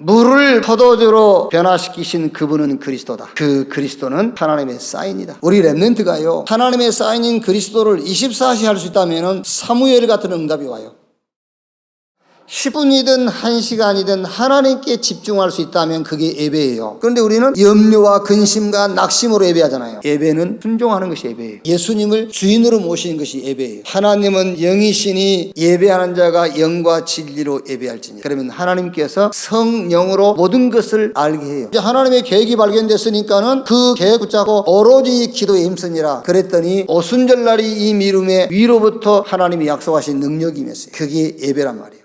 물을 포도주로 변화시키신 그분은 그리스도다. 그 그리스도는 하나님의 사인이다. 우리 렘넌트가요, 하나님의 사인인 그리스도를 24시 할 수 있다면 사무엘 같은 응답이 와요. 10분이든 1시간이든 하나님께 집중할 수 있다면 그게 예배예요. 그런데 우리는 염려와 근심과 낙심으로 예배하잖아요. 예배는 순종하는 것이 예배예요. 예수님을 주인으로 모시는 것이 예배예요. 하나님은 영이시니 예배하는 자가 영과 진리로 예배할지니. 그러면 하나님께서 성령으로 모든 것을 알게 해요. 이제 하나님의 계획이 발견됐으니까는 그 계획 붙잡고 오로지 기도에 힘쓰니라 그랬더니 오순절날이 이 미룸에 위로부터 하나님이 약속하신 능력이 임했어요. 그게 예배란 말이에요.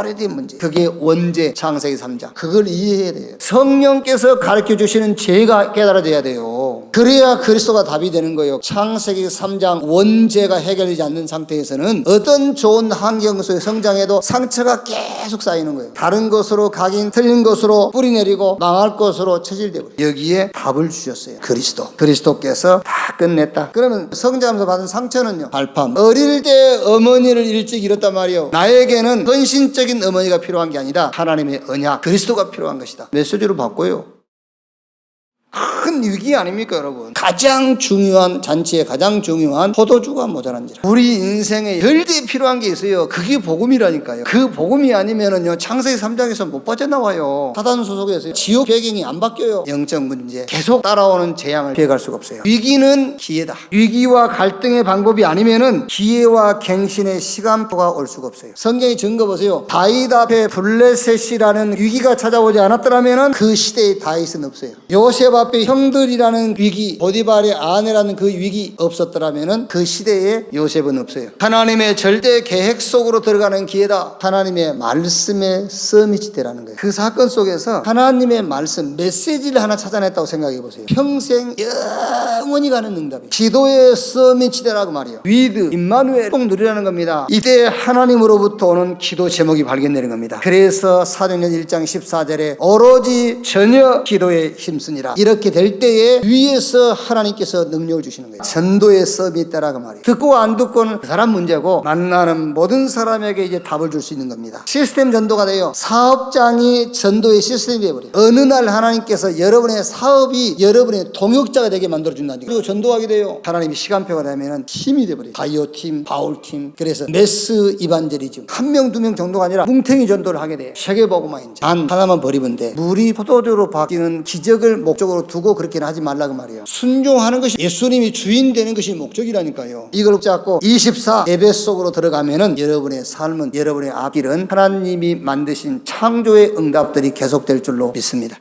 오래된 문제. 그게 원죄, 창세기 3장. 그걸 이해해야 돼요. 성령께서 가르쳐 주시는 죄가 깨달아져야 돼요. 그래야 그리스도가 답이 되는 거예요. 창세기 3장 원죄가 해결되지 않는 상태에서는 어떤 좋은 환경 속에 성장해도 상처가 계속 쌓이는 거예요. 다른 것으로 가긴 틀린 것으로 뿌리내리고 망할 것으로 처질되고, 여기에 답을 주셨어요. 그리스도께서 다 끝냈다. 그러면 성장하면서 받은 상처는요, 발판. 어릴 때 어머니를 일찍 잃었단 말이에요. 나에게는 헌신적인 어머니가 필요한 게 아니라 하나님의 언약, 그리스도가 필요한 것이다. 메시지로 바꿔요. 큰 위기 아닙니까, 여러분? 가장 중요한 잔치에 가장 중요한 포도주가 모자란지라. 우리 인생에 절대 필요한 게 있어요. 그게 복음이라니까요. 그 복음이 아니면은요, 창세기 3장에서 못 빠져나와요. 사단 소속에서 지옥 배경이 안 바뀌어요. 영적 문제, 계속 따라오는 재앙을 피해갈 수가 없어요. 위기는 기회다. 위기와 갈등의 방법이 아니면은 기회와 갱신의 시간표가 올 수가 없어요. 성경의 증거 보세요. 다윗 앞에 블레셋이라는 위기가 찾아오지 않았더라면은 그 시대의 다윗은 없어요. 요셉 앞에 형들이라는 위기, 보디발의 아내라는 그 위기 없었더라면 그 시대에 요셉은 없어요. 하나님의 절대 계획 속으로 들어가는 기회다. 하나님의 말씀의 서밋이 되라는 거예요. 그 사건 속에서 하나님의 말씀, 메시지를 하나 찾아냈다고 생각해 보세요. 평생 영원히 가는 응답이에요. 기도의 서밋이 되라고 말이에요. 위드, 임마누엘 꼭 누리라는 겁니다. 이때 하나님으로부터 오는 기도 제목이 발견되는 겁니다. 그래서 사도행전 1장 14절에 오로지 전혀 기도에 힘쓰니라. 이렇게 될 때에 위에서 하나님께서 능력을 주시는 거예요. 전도의 썸이 있다라고 말이에요. 듣고 안 듣고는 그 사람 문제고, 만나는 모든 사람에게 이제 답을 줄 수 있는 겁니다. 시스템 전도가 돼요. 사업장이 전도의 시스템이 되어버려요. 어느 날 하나님께서 여러분의 사업이 여러분의 동역자가 되게 만들어준다니까. 그리고 전도하게 돼요. 하나님이 시간표가 되면 팀이 되어버려요. 바이오팀, 바울팀. 그래서 메스 이반제리즘. 한 명, 두 명 정도가 아니라 뭉탱이 전도를 하게 돼요. 세계복음화 이제. 단 하나만 버리면 돼. 물이 포도주로 바뀌는 기적을 목적으로 두고 그렇게는 하지 말라고 말이에요. 순종하는 것이, 예수님이 주인 되는 것이 목적이라니까요. 이걸 붙잡고 24 예배 속으로 들어가면은 여러분의 삶은, 여러분의 앞길은 하나님이 만드신 창조의 응답들이 계속될 줄로 믿습니다.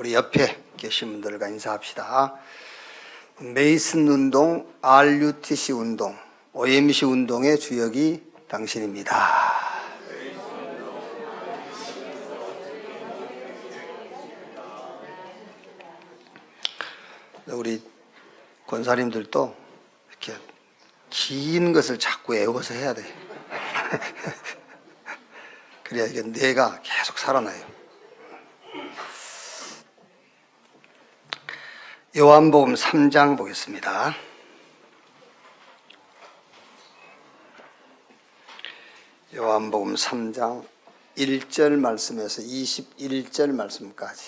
우리 옆에 계신 분들과 인사합시다. 메이슨 운동, RUTC 운동, OMC 운동의 주역이 당신입니다. 우리 권사님들도 이렇게 긴 것을 자꾸 외워서 해야 돼. 그래야 이게 뇌가 계속 살아나요. 요한복음 3장 보겠습니다. 요한복음 3장 1절 말씀에서 21절 말씀까지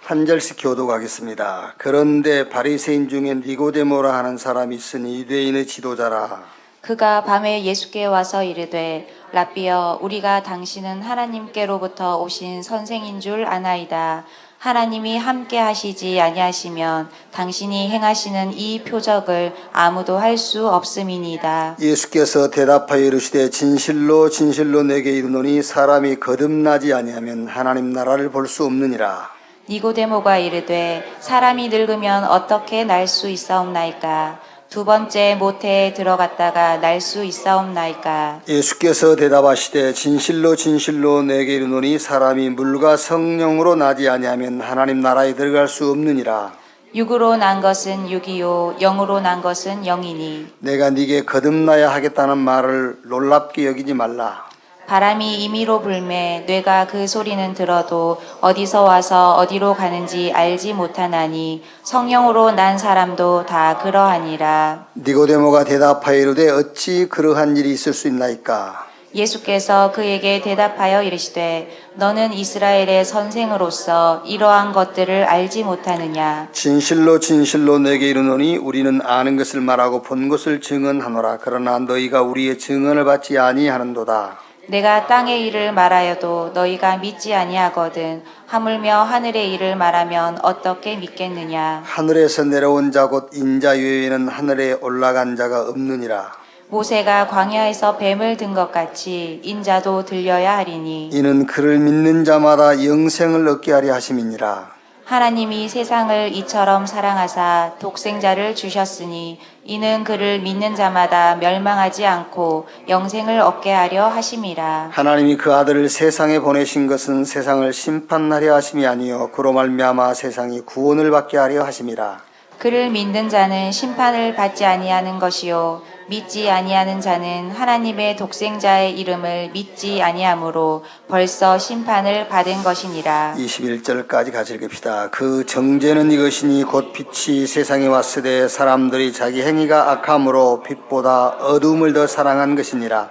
한 절씩 교독하겠습니다. 그런데 바리새인 중에 니고데모라 하는 사람이 있으니 유대인의 지도자라. 그가 밤에 예수께 와서 이르되 라삐여 우리가 당신은 하나님께로부터 오신 선생인 줄 아나이다. 하나님이 함께 하시지 아니하시면 당신이 행하시는 이 표적을 아무도 할 수 없음이니이다. 예수께서 대답하여 이르시되 진실로 진실로 내게 이르노니 사람이 거듭나지 아니하면 하나님 나라를 볼 수 없느니라. 니고데모가 이르되 사람이 늙으면 어떻게 날 수 있사옵나이까? 두 번째 모태에 들어갔다가 날 수 있사옵나이까? 예수께서 대답하시되 진실로 진실로 내게 이르노니 사람이 물과 성령으로 나지 아니하면 하나님 나라에 들어갈 수 없느니라. 육으로 난 것은 육이요 영으로 난 것은 영이니 내가 네게 거듭나야 하겠다는 말을 놀랍게 여기지 말라. 바람이 임의로 불매 뇌가 그 소리는 들어도 어디서 와서 어디로 가는지 알지 못하나니 성령으로 난 사람도 다 그러하니라. 니고데모가 대답하여 이르되 어찌 그러한 일이 있을 수 있나이까? 예수께서 그에게 대답하여 이르시되 너는 이스라엘의 선생으로서 이러한 것들을 알지 못하느냐? 진실로 진실로 내게 이르노니 우리는 아는 것을 말하고 본 것을 증언하노라. 그러나 너희가 우리의 증언을 받지 아니하는도다. 내가 땅의 일을 말하여도 너희가 믿지 아니하거든 하물며 하늘의 일을 말하면 어떻게 믿겠느냐? 하늘에서 내려온 자 곧 인자 외에는 하늘에 올라간 자가 없느니라. 모세가 광야에서 뱀을 든 것 같이 인자도 들려야 하리니 이는 그를 믿는 자마다 영생을 얻게 하려 하심이니라. 하나님이 세상을 이처럼 사랑하사 독생자를 주셨으니 이는 그를 믿는 자마다 멸망하지 않고 영생을 얻게 하려 하심이라. 하나님이 그 아들을 세상에 보내신 것은 세상을 심판하려 하심이 아니요 그로 말미암아 세상이 구원을 받게 하려 하심이라. 그를 믿는 자는 심판을 받지 아니하는 것이요 믿지 아니하는 자는 하나님의 독생자의 이름을 믿지 아니하므로 벌써 심판을 받은 것이니라. 21절까지 같이 읽읍시다. 그 정죄는 이것이니 곧 빛이 세상에 왔으되 사람들이 자기 행위가 악함으로 빛보다 어두움을 더 사랑한 것이니라.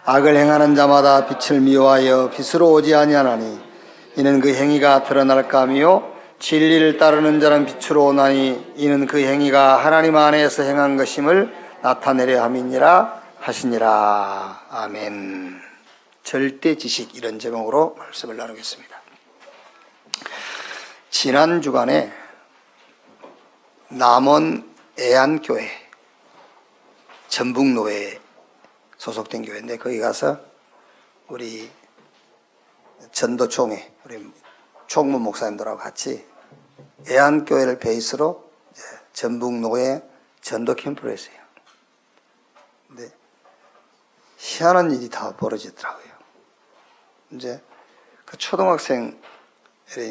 악을 행하는 자마다 빛을 미워하여 빛으로 오지 아니하나니 이는 그 행위가 드러날까 하며 진리를 따르는 자는 빛으로 오나니 이는 그 행위가 하나님 안에서 행한 것임을 나타내려 함이니라 하시니라. 아멘. 절대 지식 이런 제목으로 말씀을 나누겠습니다. 지난 주간에 남원 애안교회 전북노회에 소속된 교회인데 거기 가서 우리 전도총회 우리 총무 목사님들하고 같이 애안교회를 베이스로 전북노회 전도 캠프를 했어요. 근데 희한한 일이 다 벌어지더라고요. 이제 그 초등학생을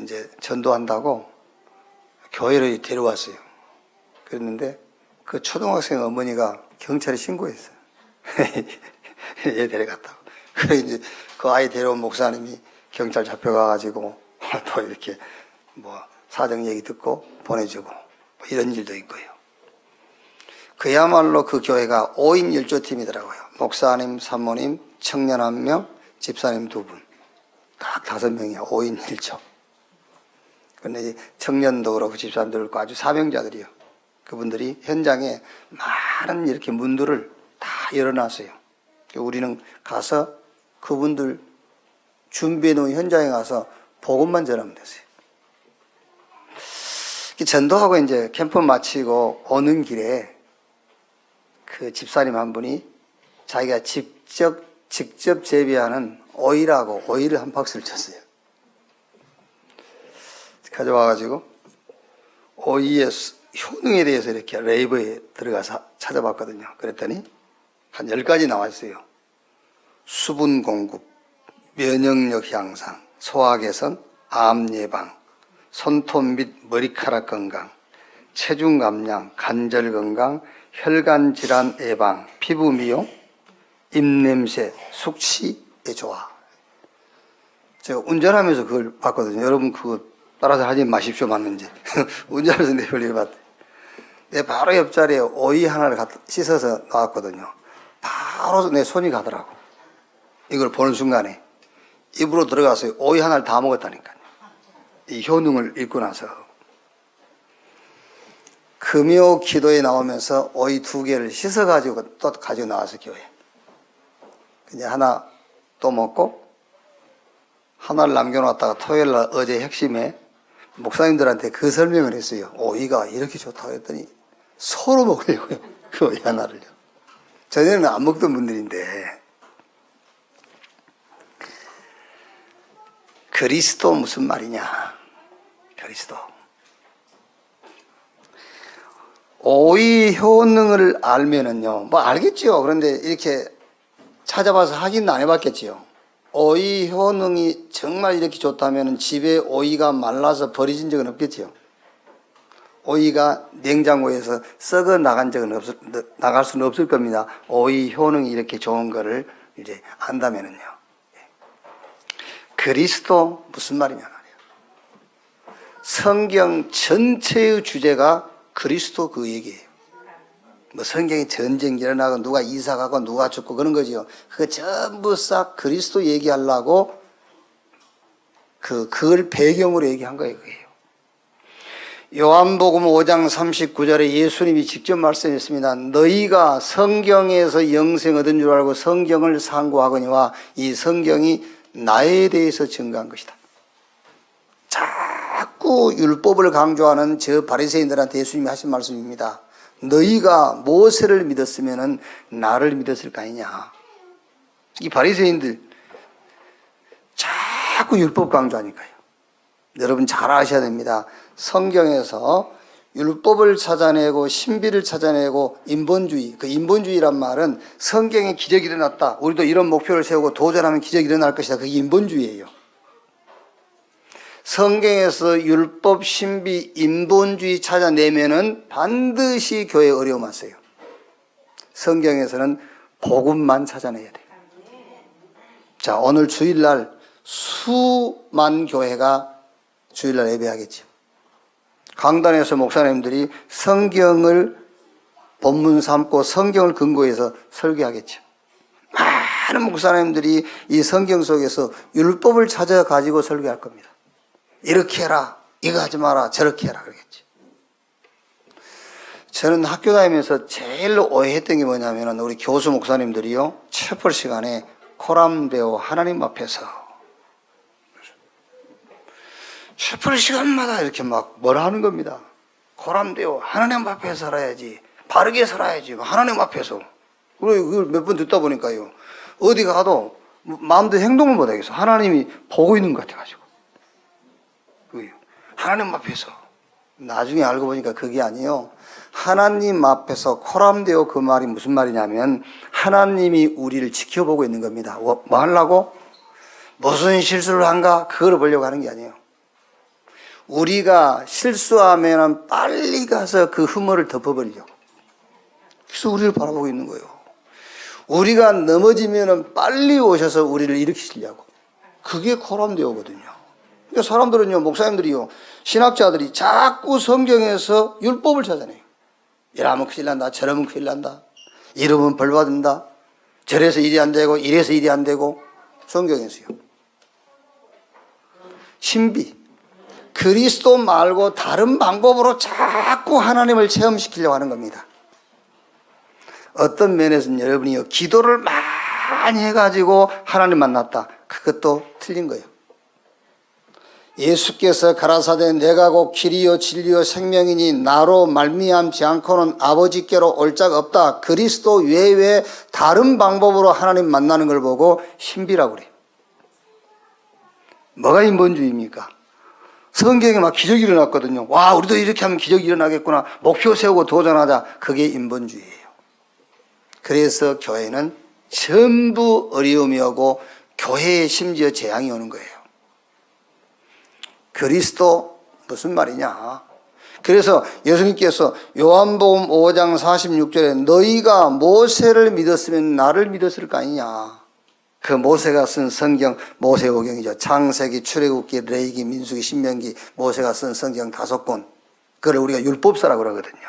이제 전도한다고 교회를 데려왔어요. 그랬는데 그 초등학생 어머니가 경찰에 신고했어요. 얘 데려갔다고. 그래 이제 그 아이 데려온 목사님이 경찰 잡혀가가지고 또 이렇게 뭐 사정 얘기 듣고 보내주고 뭐 이런 일도 있고요. 그야말로 그 교회가 5인 1조팀이더라고요. 목사님, 사모님, 청년 1명, 집사님 2분. 딱 5명이야. 5인 1조. 그런데 청년도 그렇고 집사님도 그렇고 아주 사명자들이요. 그분들이 현장에 많은 이렇게 문들을 다 열어놨어요. 우리는 가서 그분들 준비해 놓은 현장에 가서 복음만 전하면 됐어요. 전도하고 이제 캠프 마치고 오는 길에 그 집사님 한 분이 자기가 직접 재배하는 오일하고 오일을 한 박스를 줬어요. 가져와가지고 오이의 효능에 대해서 이렇게 네이버에 들어가서 찾아봤거든요. 그랬더니 한 10가지 나와 있어요. 수분 공급, 면역력 향상, 소화 개선, 암 예방, 손톱 및 머리카락 건강, 체중 감량, 관절 건강, 혈관 질환 예방, 피부 미용, 입냄새, 숙취에 좋아. 제가 운전하면서 그걸 봤거든요. 여러분 그거 따라서 하지 마십시오. 맞는지. 운전하면서 내걸 봤더니 내 바로 옆자리에 오이 하나를 씻어서 나왔거든요. 바로 내 손이 가더라고. 이걸 보는 순간에 입으로 들어가서 오이 하나를 다 먹었다니까요. 이 효능을 읽고 나서 금요 기도에 나오면서 오이 2개를 씻어가지고 또 가지고 나와서 교회. 이제 하나 또 먹고 하나를 남겨놨다가 토요일날 어제 핵심에 목사님들한테 그 설명을 했어요. 오이가 이렇게 좋다고 했더니 서로 먹으려고요. 그 오이 하나를요. 전에는 안 먹던 분들인데 그리스도 무슨 말이냐. 그리스도. 오이 효능을 알면은요. 뭐 알겠지요. 그런데 이렇게 찾아봐서 확인 안 해봤겠지요. 오이 효능이 정말 이렇게 좋다면 집에 오이가 말라서 버려진 적은 없겠지요. 오이가 냉장고에서 썩어 나갈 수는 없을 겁니다. 오이 효능이 이렇게 좋은 거를 이제 안다면은요. 그리스도 무슨 말이냐 말이에요. 성경 전체의 주제가 그리스도 그 얘기예요. 뭐 성경에 전쟁이 일어나고 누가 이사 가고 누가 죽고 그런 거지요. 그거 전부 싹 그리스도 얘기하려고 그걸 배경으로 얘기한 거예요. 그게요. 요한복음 5장 39절에 예수님이 직접 말씀했습니다. 너희가 성경에서 영생 얻은 줄 알고 성경을 상고하거니와 이 성경이 나에 대해서 증거한 것이다. 자꾸 율법을 강조하는 저 바리새인들한테 예수님이 하신 말씀입니다. 너희가 모세를 믿었으면 나를 믿었을 거 아니냐. 이 바리새인들 자꾸 율법 강조하니까요. 여러분 잘 아셔야 됩니다. 성경에서 율법을 찾아내고 신비를 찾아내고 인본주의, 그 인본주의란 말은 성경에 기적이 일어났다. 우리도 이런 목표를 세우고 도전하면 기적이 일어날 것이다. 그게 인본주의예요. 성경에서 율법, 신비, 인본주의 찾아내면은 반드시 교회에 어려움 왔어요. 성경에서는 복음만 찾아내야 돼요. 자, 오늘 주일날 수만 교회가 주일날 예배하겠죠. 강단에서 목사님들이 성경을 본문 삼고 성경을 근거해서 설교하겠죠. 많은 목사님들이 이 성경 속에서 율법을 찾아 가지고 설교할 겁니다. 이렇게 해라, 이거 하지 마라, 저렇게 해라 그러겠지. 저는 학교 다니면서 제일 오해했던 게 뭐냐면 우리 교수 목사님들이요 채플 시간에 코람 배우 하나님 앞에서 채플 시간마다 이렇게 막 뭐라 하는 겁니다. 코람 배우 하나님 앞에 살아야지, 바르게 살아야지, 하나님 앞에서. 그걸 몇 번 듣다 보니까요 어디 가도 마음대로 행동을 못 하겠어. 하나님이 보고 있는 것 같아가지고. 하나님 앞에서. 나중에 알고 보니까 그게 아니에요. 하나님 앞에서 코람데오 그 말이 무슨 말이냐면 하나님이 우리를 지켜보고 있는 겁니다. 뭐 하려고? 무슨 실수를 한가? 그걸 보려고 하는 게 아니에요. 우리가 실수하면 빨리 가서 그 흠을 덮어버리려고. 그래서 우리를 바라보고 있는 거예요. 우리가 넘어지면 빨리 오셔서 우리를 일으키시려고. 그게 코람데오거든요. 그러니까 사람들은요, 목사님들이요, 신학자들이 자꾸 성경에서 율법을 찾아내요. 이러면 큰일 난다, 저러면 큰일 난다, 이러면 벌 받는다, 저래서 일이 안 되고, 이래서 일이 안 되고, 성경에서요. 신비, 그리스도 말고 다른 방법으로 자꾸 하나님을 체험시키려고 하는 겁니다. 어떤 면에서는 여러분이요, 기도를 많이 해가지고 하나님 만났다. 그것도 틀린 거예요. 예수께서 가라사대 내가 곧 길이요 진리요 생명이니 나로 말미암지 않고는 아버지께로 올 자가 없다. 그리스도 외에 다른 방법으로 하나님 만나는 걸 보고 신비라고 그래요. 뭐가 인본주의입니까? 성경에 막 기적이 일어났거든요. 와, 우리도 이렇게 하면 기적이 일어나겠구나. 목표 세우고 도전하자. 그게 인본주의예요. 그래서 교회는 전부 어려움이 오고 교회에 심지어 재앙이 오는 거예요. 그리스도 무슨 말이냐? 그래서 예수님께서 요한복음 5장 46절에 너희가 모세를 믿었으면 나를 믿었을 거 아니냐. 그 모세가 쓴 성경, 모세오경이죠. 창세기, 출애굽기, 레위기, 민수기, 신명기, 모세가 쓴 성경 5권. 그걸 우리가 율법서라고 그러거든요.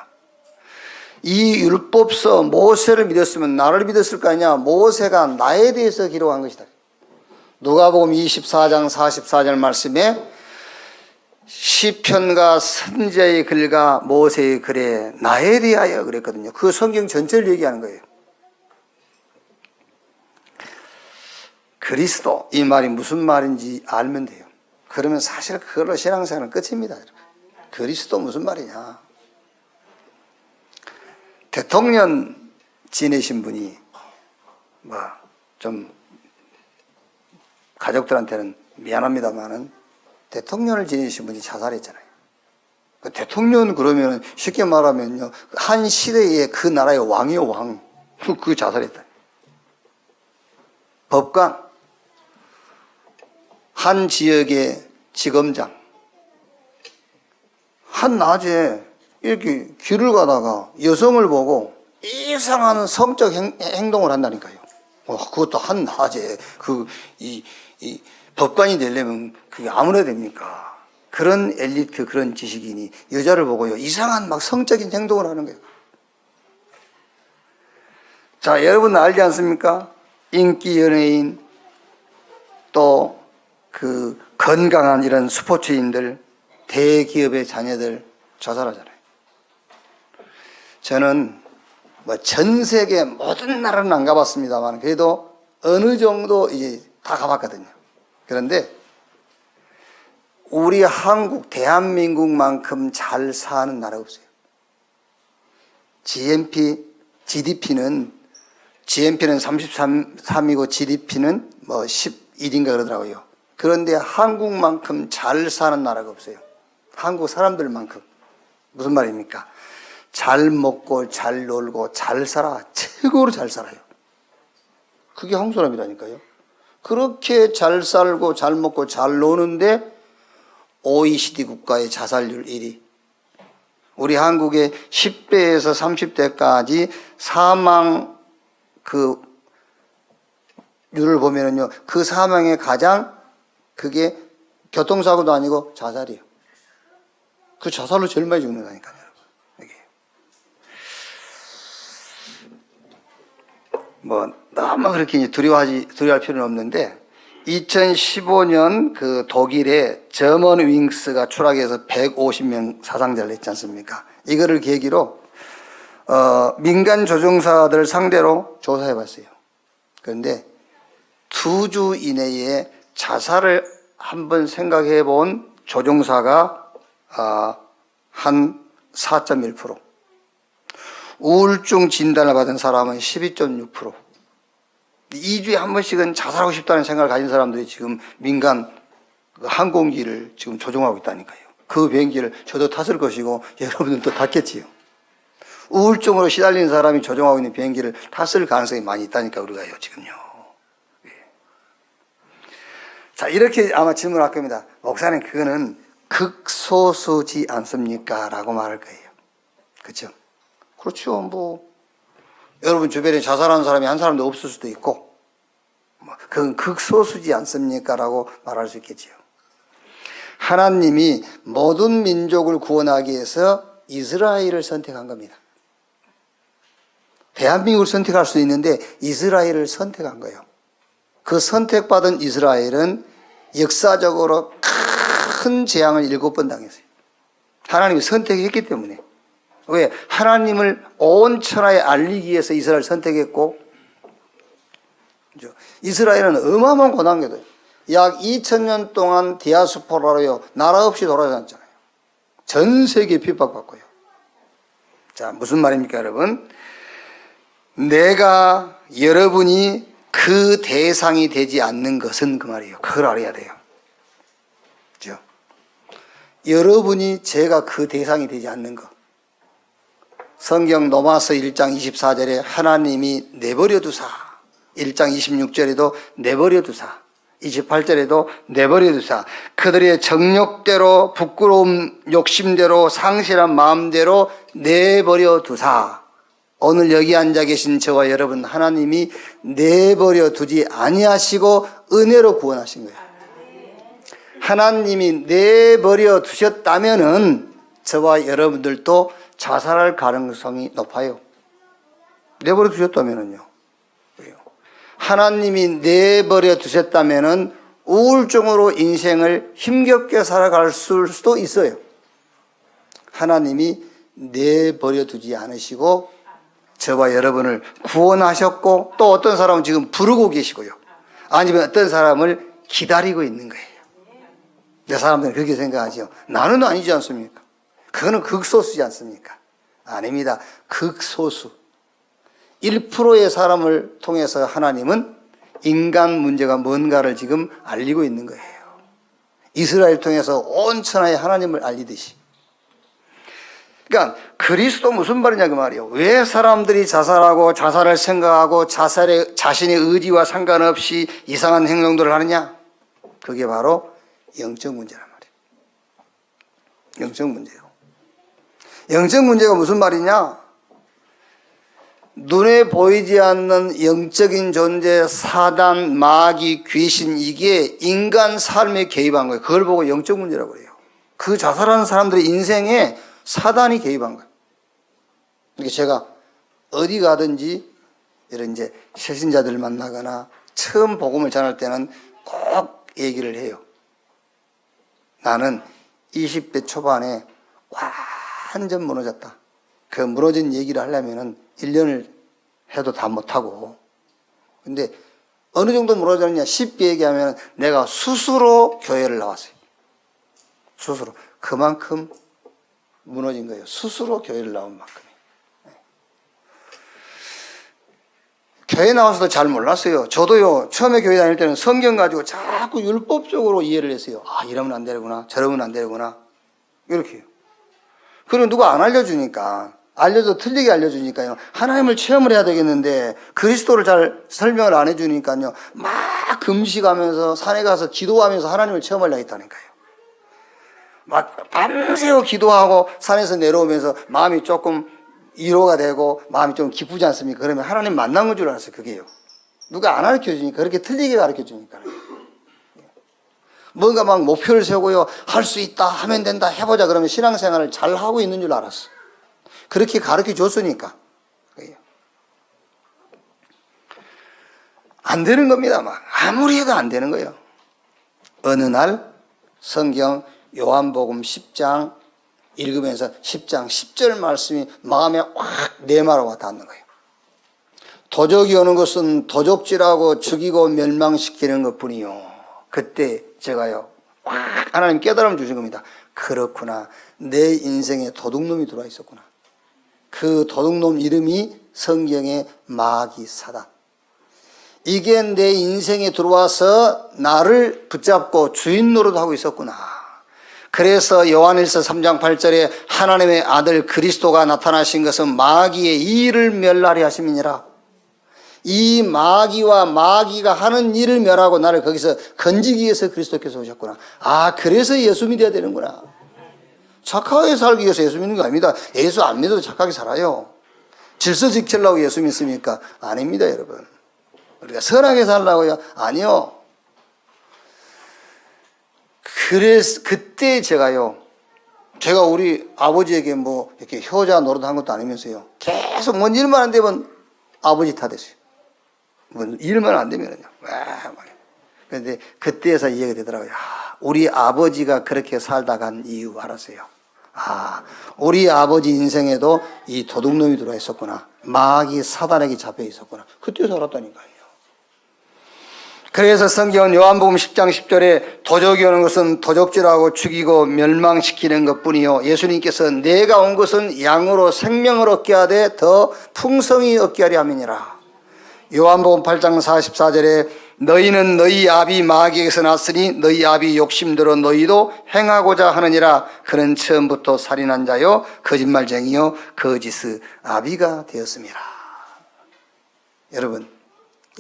이 율법서 모세를 믿었으면 나를 믿었을 거 아니냐. 모세가 나에 대해서 기록한 것이다. 누가복음 24장 44절 말씀에 시편과 선지자의 글과 모세의 글에 나에 대하여 그랬거든요. 그 성경 전체를 얘기하는 거예요. 그리스도, 이 말이 무슨 말인지 알면 돼요. 그러면 사실 그걸로 신앙생활은 끝입니다. 그리스도 무슨 말이냐. 대통령 지내신 분이 좀 가족들한테는 미안합니다만은 대통령을 지내신 분이 자살했잖아요. 대통령 그러면 쉽게 말하면요, 한 시대에 그 나라의 왕이요, 왕. 그 자살했다. 법관, 한 지역의 지검장, 한 낮에 이렇게 길을 가다가 여성을 보고 이상한 성적 행동을 한다니까요. 그것도 한 낮에 이 법관이 되려면 그게 아무나 됩니까? 그런 엘리트, 그런 지식인이 여자를 보고요, 이상한 막 성적인 행동을 하는 거예요. 자, 여러분 알지 않습니까? 인기 연예인, 또 그 건강한 이런 스포츠인들, 대기업의 자녀들 자살하잖아요. 저는 전 세계 모든 나라는 안 가봤습니다만 그래도 어느 정도 이제 다 가봤거든요. 그런데 우리 한국, 대한민국만큼 잘 사는 나라가 없어요. GDP는 33이고 GDP는 11인가 그러더라고요. 그런데 한국만큼 잘 사는 나라가 없어요. 한국 사람들만큼. 무슨 말입니까? 잘 먹고 잘 놀고 잘 살아. 최고로 잘 살아요. 그게 한국 사람이라니까요. 그렇게 잘 살고 잘 먹고 잘 노는데 OECD 국가의 자살률 1위. 우리 한국의 10대에서 30대까지 사망 율을 보면은요, 그 사망의 가장 그게 교통사고도 아니고 자살이에요. 그 자살로 제일 많이 죽는다니까요, 여러분. 너무 그렇게 이제 두려워할 필요는 없는데, 2015년 그 독일의 저먼 윙스가 추락해서 150명 사상자를 냈지 않습니까? 이거를 계기로, 민간 조종사들 상대로 조사해 봤어요. 그런데 2주 이내에 자살을 한번 생각해 본 조종사가 한 4.1%, 우울증 진단을 받은 사람은 12.6%, 2주에 한 번씩은 자살하고 싶다는 생각을 가진 사람들이 지금 민간 항공기를 지금 조종하고 있다니까요. 그 비행기를 저도 탔을 것이고 여러분들도 탔겠지요. 우울증으로 시달리는 사람이 조종하고 있는 비행기를 탔을 가능성이 많이 있다니까 우리가요, 지금요. 자, 이렇게 아마 질문할 겁니다. 목사님, 그거는 극소수지 않습니까? 라고 말할 거예요. 그렇죠? 그렇죠. 여러분 주변에 자살하는 사람이 한 사람도 없을 수도 있고, 그건 극소수지 않습니까? 라고 말할 수 있겠지요. 하나님이 모든 민족을 구원하기 위해서 이스라엘을 선택한 겁니다. 대한민국을 선택할 수 있는데 이스라엘을 선택한 거예요. 그 선택받은 이스라엘은 역사적으로 큰 재앙을 7번 당했어요. 하나님이 선택했기 때문에. 왜? 하나님을 온 천하에 알리기 위해서 이스라엘을 선택했고, 이스라엘은 어마어마한 고난이거든요. 약 2000년 동안 디아스포라로요, 나라 없이 돌아다녔잖아요. 전 세계 핍박받고요. 자, 무슨 말입니까, 여러분? 내가, 여러분이 그 대상이 되지 않는 것은 그 말이에요. 그걸 알아야 돼요. 그죠? 여러분이 제가 그 대상이 되지 않는 것. 성경 로마서 1장 24절에 하나님이 내버려 두사, 1장 26절에도 내버려 두사, 28절에도 내버려 두사, 그들의 정욕대로 부끄러움 욕심대로 상실한 마음대로 내버려 두사. 오늘 여기 앉아 계신 저와 여러분, 하나님이 내버려 두지 아니하시고 은혜로 구원하신 거예요. 하나님이 내버려 두셨다면은 저와 여러분들도 자살할 가능성이 높아요. 내버려 두셨다면은요. 하나님이 내버려 두셨다면은 우울증으로 인생을 힘겹게 살아갈 수도 있어요. 하나님이 내버려 두지 않으시고 저와 여러분을 구원하셨고, 또 어떤 사람은 지금 부르고 계시고요. 아니면 어떤 사람을 기다리고 있는 거예요. 내 사람들은 그렇게 생각하죠. 나는 아니지 않습니까? 그거는 극소수지 않습니까? 아닙니다. 극소수. 1%의 사람을 통해서 하나님은 인간 문제가 뭔가를 지금 알리고 있는 거예요. 이스라엘 통해서 온 천하에 하나님을 알리듯이. 그러니까 그리스도 무슨 말이냐 그 말이에요. 왜 사람들이 자살하고 자살을 생각하고 자신의 의지와 상관없이 이상한 행동들을 하느냐? 그게 바로 영적 문제란 말이에요. 영적 문제요. 영적 문제가 무슨 말이냐? 눈에 보이지 않는 영적인 존재, 사단, 마귀, 귀신, 이게 인간 삶에 개입한 거예요. 그걸 보고 영적 문제라고 그래요. 그 자살하는 사람들의 인생에 사단이 개입한 거예요. 그러니까 제가 어디 가든지 이런 이제 새신자들을 만나거나 처음 복음을 전할 때는 꼭 얘기를 해요. 나는 20대 초반에 완전 무너졌다. 그 무너진 얘기를 하려면은 1년을 해도 다 못하고. 근데 어느 정도 무너졌느냐 쉽게 얘기하면 내가 스스로 교회를 나왔어요. 스스로. 그만큼 무너진 거예요. 스스로 교회를 나온 만큼이. 교회 나와서도 잘 몰랐어요. 저도요, 처음에 교회 다닐 때는 성경 가지고 자꾸 율법적으로 이해를 했어요. 아, 이러면 안 되구나. 저러면 안 되구나. 이렇게요. 그리고 누가 안 알려주니까, 알려도 틀리게 알려주니까요. 하나님을 체험을 해야 되겠는데, 그리스도를 잘 설명을 안 해주니까요. 막 금식하면서, 산에 가서 기도하면서 하나님을 체험하려고 했다니까요. 막 밤새워 기도하고 산에서 내려오면서 마음이 조금 위로가 되고 마음이 좀 기쁘지 않습니까? 그러면 하나님 만난 건 줄 알았어요. 그게요. 누가 안 가르쳐주니까, 그렇게 틀리게 가르쳐주니까. 뭔가 막 목표를 세우고요, 할 수 있다, 하면 된다, 해보자 그러면 신앙생활을 잘 하고 있는 줄 알았어. 그렇게 가르쳐 줬으니까. 안 되는 겁니다. 막 아무리 해도 안 되는 거예요. 어느 날 성경 요한복음 10장 읽으면서 10장 10절 말씀이 마음에 확 내마루가 닿는 거예요. 도적이 오는 것은 도적질하고 죽이고 멸망시키는 것뿐이요. 그때 제가요, 확 하나님 깨달음 주신 겁니다. 그렇구나. 내 인생에 도둑놈이 들어와 있었구나. 그 도둑놈 이름이 성경의 마귀 사단. 이게 내 인생에 들어와서 나를 붙잡고 주인 노릇하고 있었구나. 그래서 요한일서 3장 8절에 하나님의 아들 그리스도가 나타나신 것은 마귀의 일을 멸하려 하심이니라. 이 마귀와 마귀가 하는 일을 멸하고 나를 거기서 건지기 위해서 그리스도께서 오셨구나. 아, 그래서 예수 믿어야 되는구나. 착하게 살기 위해서 예수 믿는 거 아닙니다. 예수 안 믿어도 착하게 살아요. 질서 지키려고 예수 믿습니까? 아닙니다, 여러분. 우리가 선하게 살라고요? 아니요. 그래서 그때 제가 우리 아버지에게 뭐 이렇게 효자 노릇한 것도 아니면서요, 계속 뭔 일만 안 되면 아버지 탓했어요. 뭐 일만 안 되면은요. 그런데 그때에서 이해가 되더라고요. 우리 아버지가 그렇게 살다 간 이유 알았어요. 우리 아버지 인생에도 이 도둑놈이 들어와 있었구나. 마귀 사단에게 잡혀 있었구나. 그때 살았다니까요. 그래서 성경은 요한복음 10장 10절에 도적이 오는 것은 도적질하고 죽이고 멸망시키는 것뿐이요. 예수님께서 내가 온 것은 양으로 생명을 얻게 하되 더 풍성히 얻게 하려 함이니라. 요한복음 8장 44절에 너희는 너희 아비 마귀에게서 났으니 너희 아비 욕심대로 너희도 행하고자 하느니라. 그는 처음부터 살인한 자요 거짓말쟁이요 거짓의 아비가 되었습니다. 여러분,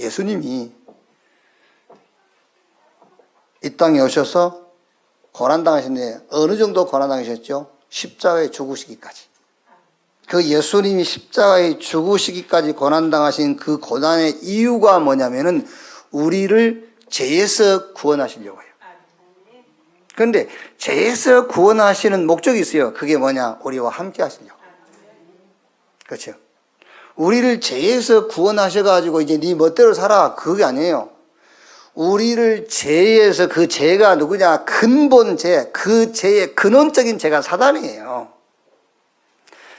예수님이 이 땅에 오셔서 고난당하셨는데 어느 정도 고난당하셨죠? 십자가에 죽으시기까지. 그 예수님이 십자가에 죽으시기까지 고난당하신 그 고난의 이유가 뭐냐면은 우리를 죄에서 구원하시려고 해요. 그런데 죄에서 구원하시는 목적이 있어요. 그게 뭐냐? 우리와 함께 하시려고. 그렇죠? 우리를 죄에서 구원하셔가지고 이제 네 멋대로 살아. 그게 아니에요. 우리를 죄에서, 그 죄가 누구냐? 근본 죄, 그 죄의 근원적인 죄가 사단이에요.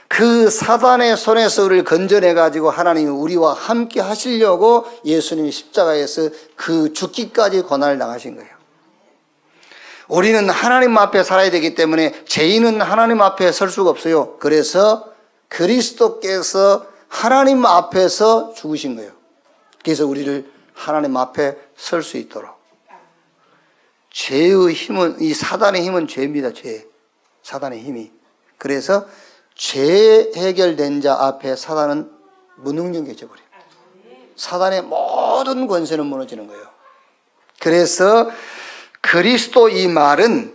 그 사단의 손에서 우리를 건져내가지고 하나님이 우리와 함께 하시려고 예수님이 십자가에서 그 죽기까지 고난을 당하신 거예요. 우리는 하나님 앞에 살아야 되기 때문에 죄인은 하나님 앞에 설 수가 없어요. 그래서 그리스도께서 하나님 앞에서 죽으신 거예요. 그래서 우리를 하나님 앞에 설 수 있도록. 죄의 힘은, 이 사단의 힘은 죄입니다. 죄. 사단의 힘이. 그래서 죄 해결된 자 앞에 사단은 무능력해져 버려요. 사단의 모든 권세는 무너지는 거예요. 그래서 그리스도 이 말은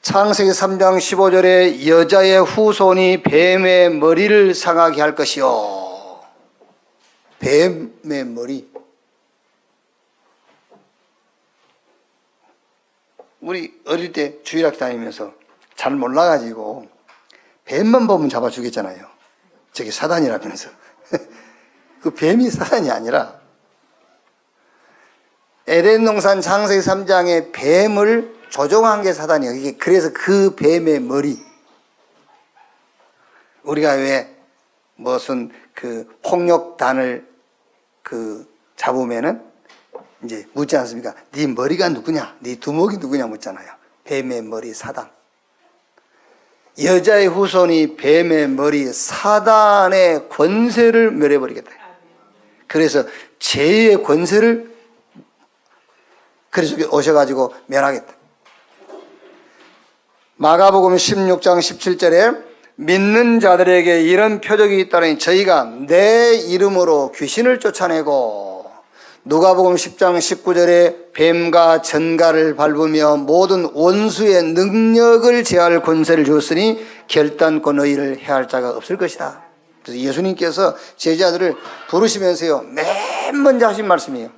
창세기 3장 15절에 여자의 후손이 뱀의 머리를 상하게 할 것이요. 뱀의 머리. 우리 어릴 때 주일학교 다니면서 잘 몰라가지고 뱀만 보면 잡아 주겠잖아요. 저게 사단이라면서. 그 뱀이 사단이 아니라 에덴 동산 창세기 3장에 뱀을 조종한 게 사단이에요. 그래서 그 뱀의 머리. 우리가 왜 무슨 그 폭력단을 그 잡으면은 이제 묻지 않습니까? 네 머리가 누구냐? 네 두목이 누구냐 묻잖아요. 뱀의 머리 사단. 여자의 후손이 뱀의 머리 사단의 권세를 멸해버리겠다. 그래서 죄의 권세를 그래서 오셔가지고 멸하겠다. 마가복음 16장 17절에 믿는 자들에게 이런 표적이 있다니 저희가 내 이름으로 귀신을 쫓아내고, 누가복음 10장 19절에 뱀과 전갈을 밟으며 모든 원수의 능력을 제할 권세를 주었으니 결단코 너희를 해할 자가 없을 것이다. 그래서 예수님께서 제자들을 부르시면서요, 맨 먼저 하신 말씀이에요.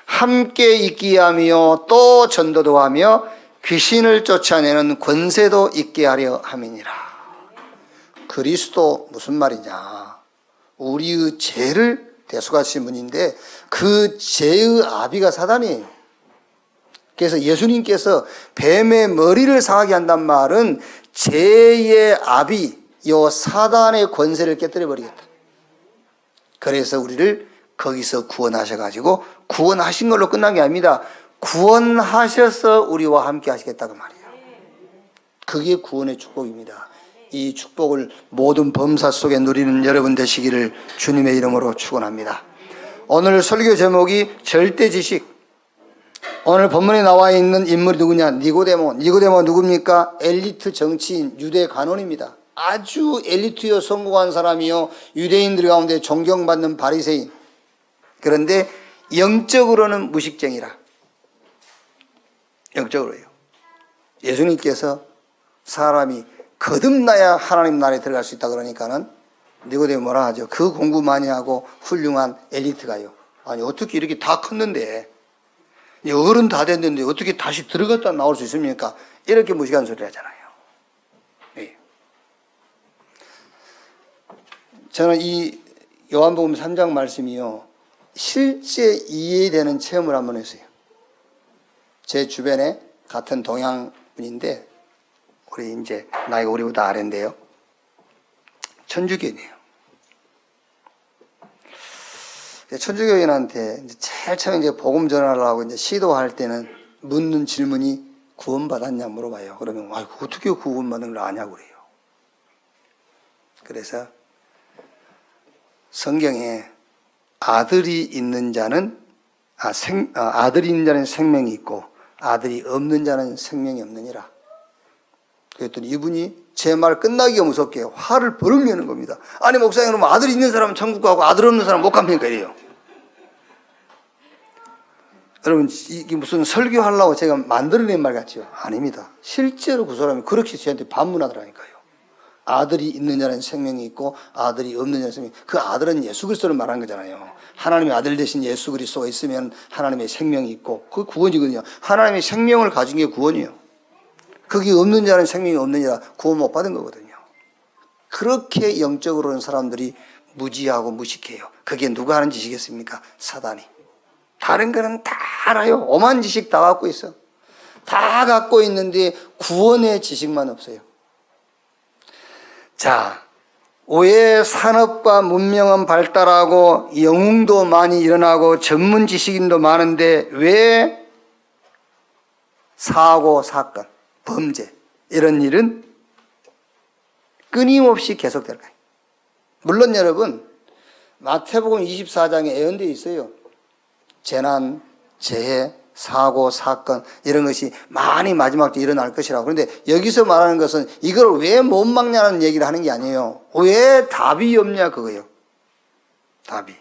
함께 있게 하며 또 전도도 하며 귀신을 쫓아내는 권세도 있게 하려 함이니라. 그리스도 무슨 말이냐? 우리의 죄를 대속하신 분인데 그 죄의 아비가 사단이에요. 그래서 예수님께서 뱀의 머리를 상하게 한단 말은 죄의 아비, 요 사단의 권세를 깨뜨려 버리겠다. 그래서 우리를 거기서 구원하셔가지고 구원하신 걸로 끝난 게 아닙니다. 구원하셔서 우리와 함께 하시겠다고 말이에요. 그게 구원의 축복입니다. 이 축복을 모든 범사 속에 누리는 여러분 되시기를 주님의 이름으로 축원합니다. 오늘 설교 제목이 절대지식. 오늘 본문에 나와 있는 인물이 누구냐? 니고데모. 니고데모가 누굽니까? 엘리트 정치인, 유대 간원입니다. 아주 엘리트요 성공한 사람이요, 유대인들 가운데 존경받는 바리새인. 그런데 영적으로는 무식쟁이라. 영적으로요. 예수님께서 사람이 거듭나야 하나님 나라에 들어갈 수 있다 그러니까는 니고데모 뭐라 하죠? 그 공부 많이 하고 훌륭한 엘리트가요. 아니 어떻게 이렇게 다 컸는데, 어른 다 됐는데 어떻게 다시 들어갔다 나올 수 있습니까? 이렇게 무식한 소리 하잖아요. 예. 저는 이 요한복음 3장 말씀이요, 실제 이해되는 체험을 한번 했어요. 제 주변에 같은 동양 분인데, 우리 이제 나이가 우리보다 아래인데요, 천주교인이에요. 천주교인한테 제일 처음에 이제 복음 전하려고 이제 시도할 때는 묻는 질문이 구원받았냐 물어봐요. 그러면 아이고 어떻게 구원받는 걸 아냐고 그래요. 그래서 성경에 아들이 있는 자는 아들이 있는 자는 생명이 있고 아들이 없는 자는 생명이 없느니라. 그랬더니 이분이 제 말 끝나기가 무섭게 화를 버럭 내는 겁니다. 아니 목사님, 그러면 아들이 있는 사람은 천국 가고 아들 없는 사람은 못 갑니까? 이래요. 여러분, 이게 무슨 설교하려고 제가 만들어낸 말 같죠? 아닙니다. 실제로 그 사람이 그렇게 저한테 반문하더라니까요. 아들이 있는 자는 생명이 있고 아들이 없는 자는 생명이 있고, 그 아들은 예수 그리스도를 말한 거잖아요. 하나님의 아들 대신 예수 그리스도가 있으면 하나님의 생명이 있고, 그 구원이거든요. 하나님의 생명을 가진 게 구원이에요. 거기 없는 자는 생명이 없느니라, 구원 못 받은 거거든요. 그렇게 영적으로는 사람들이 무지하고 무식해요. 그게 누가 하는 짓이겠습니까? 사단이. 다른 거는 다 알아요. 오만 지식 다 갖고 있어. 다 갖고 있는데 구원의 지식만 없어요. 자, 왜 산업과 문명은 발달하고 영웅도 많이 일어나고 전문 지식인도 많은데 왜 사고, 사건, 범죄 이런 일은 끊임없이 계속될까요? 물론 여러분, 마태복음 24장에 예언되어 있어요. 재난, 재해, 사고, 사건 이런 것이 많이 마지막 때 일어날 것이라고. 그런데 여기서 말하는 것은 이걸 왜 못 막냐는 얘기를 하는 게 아니에요. 왜 답이 없냐 그거예요. 답이.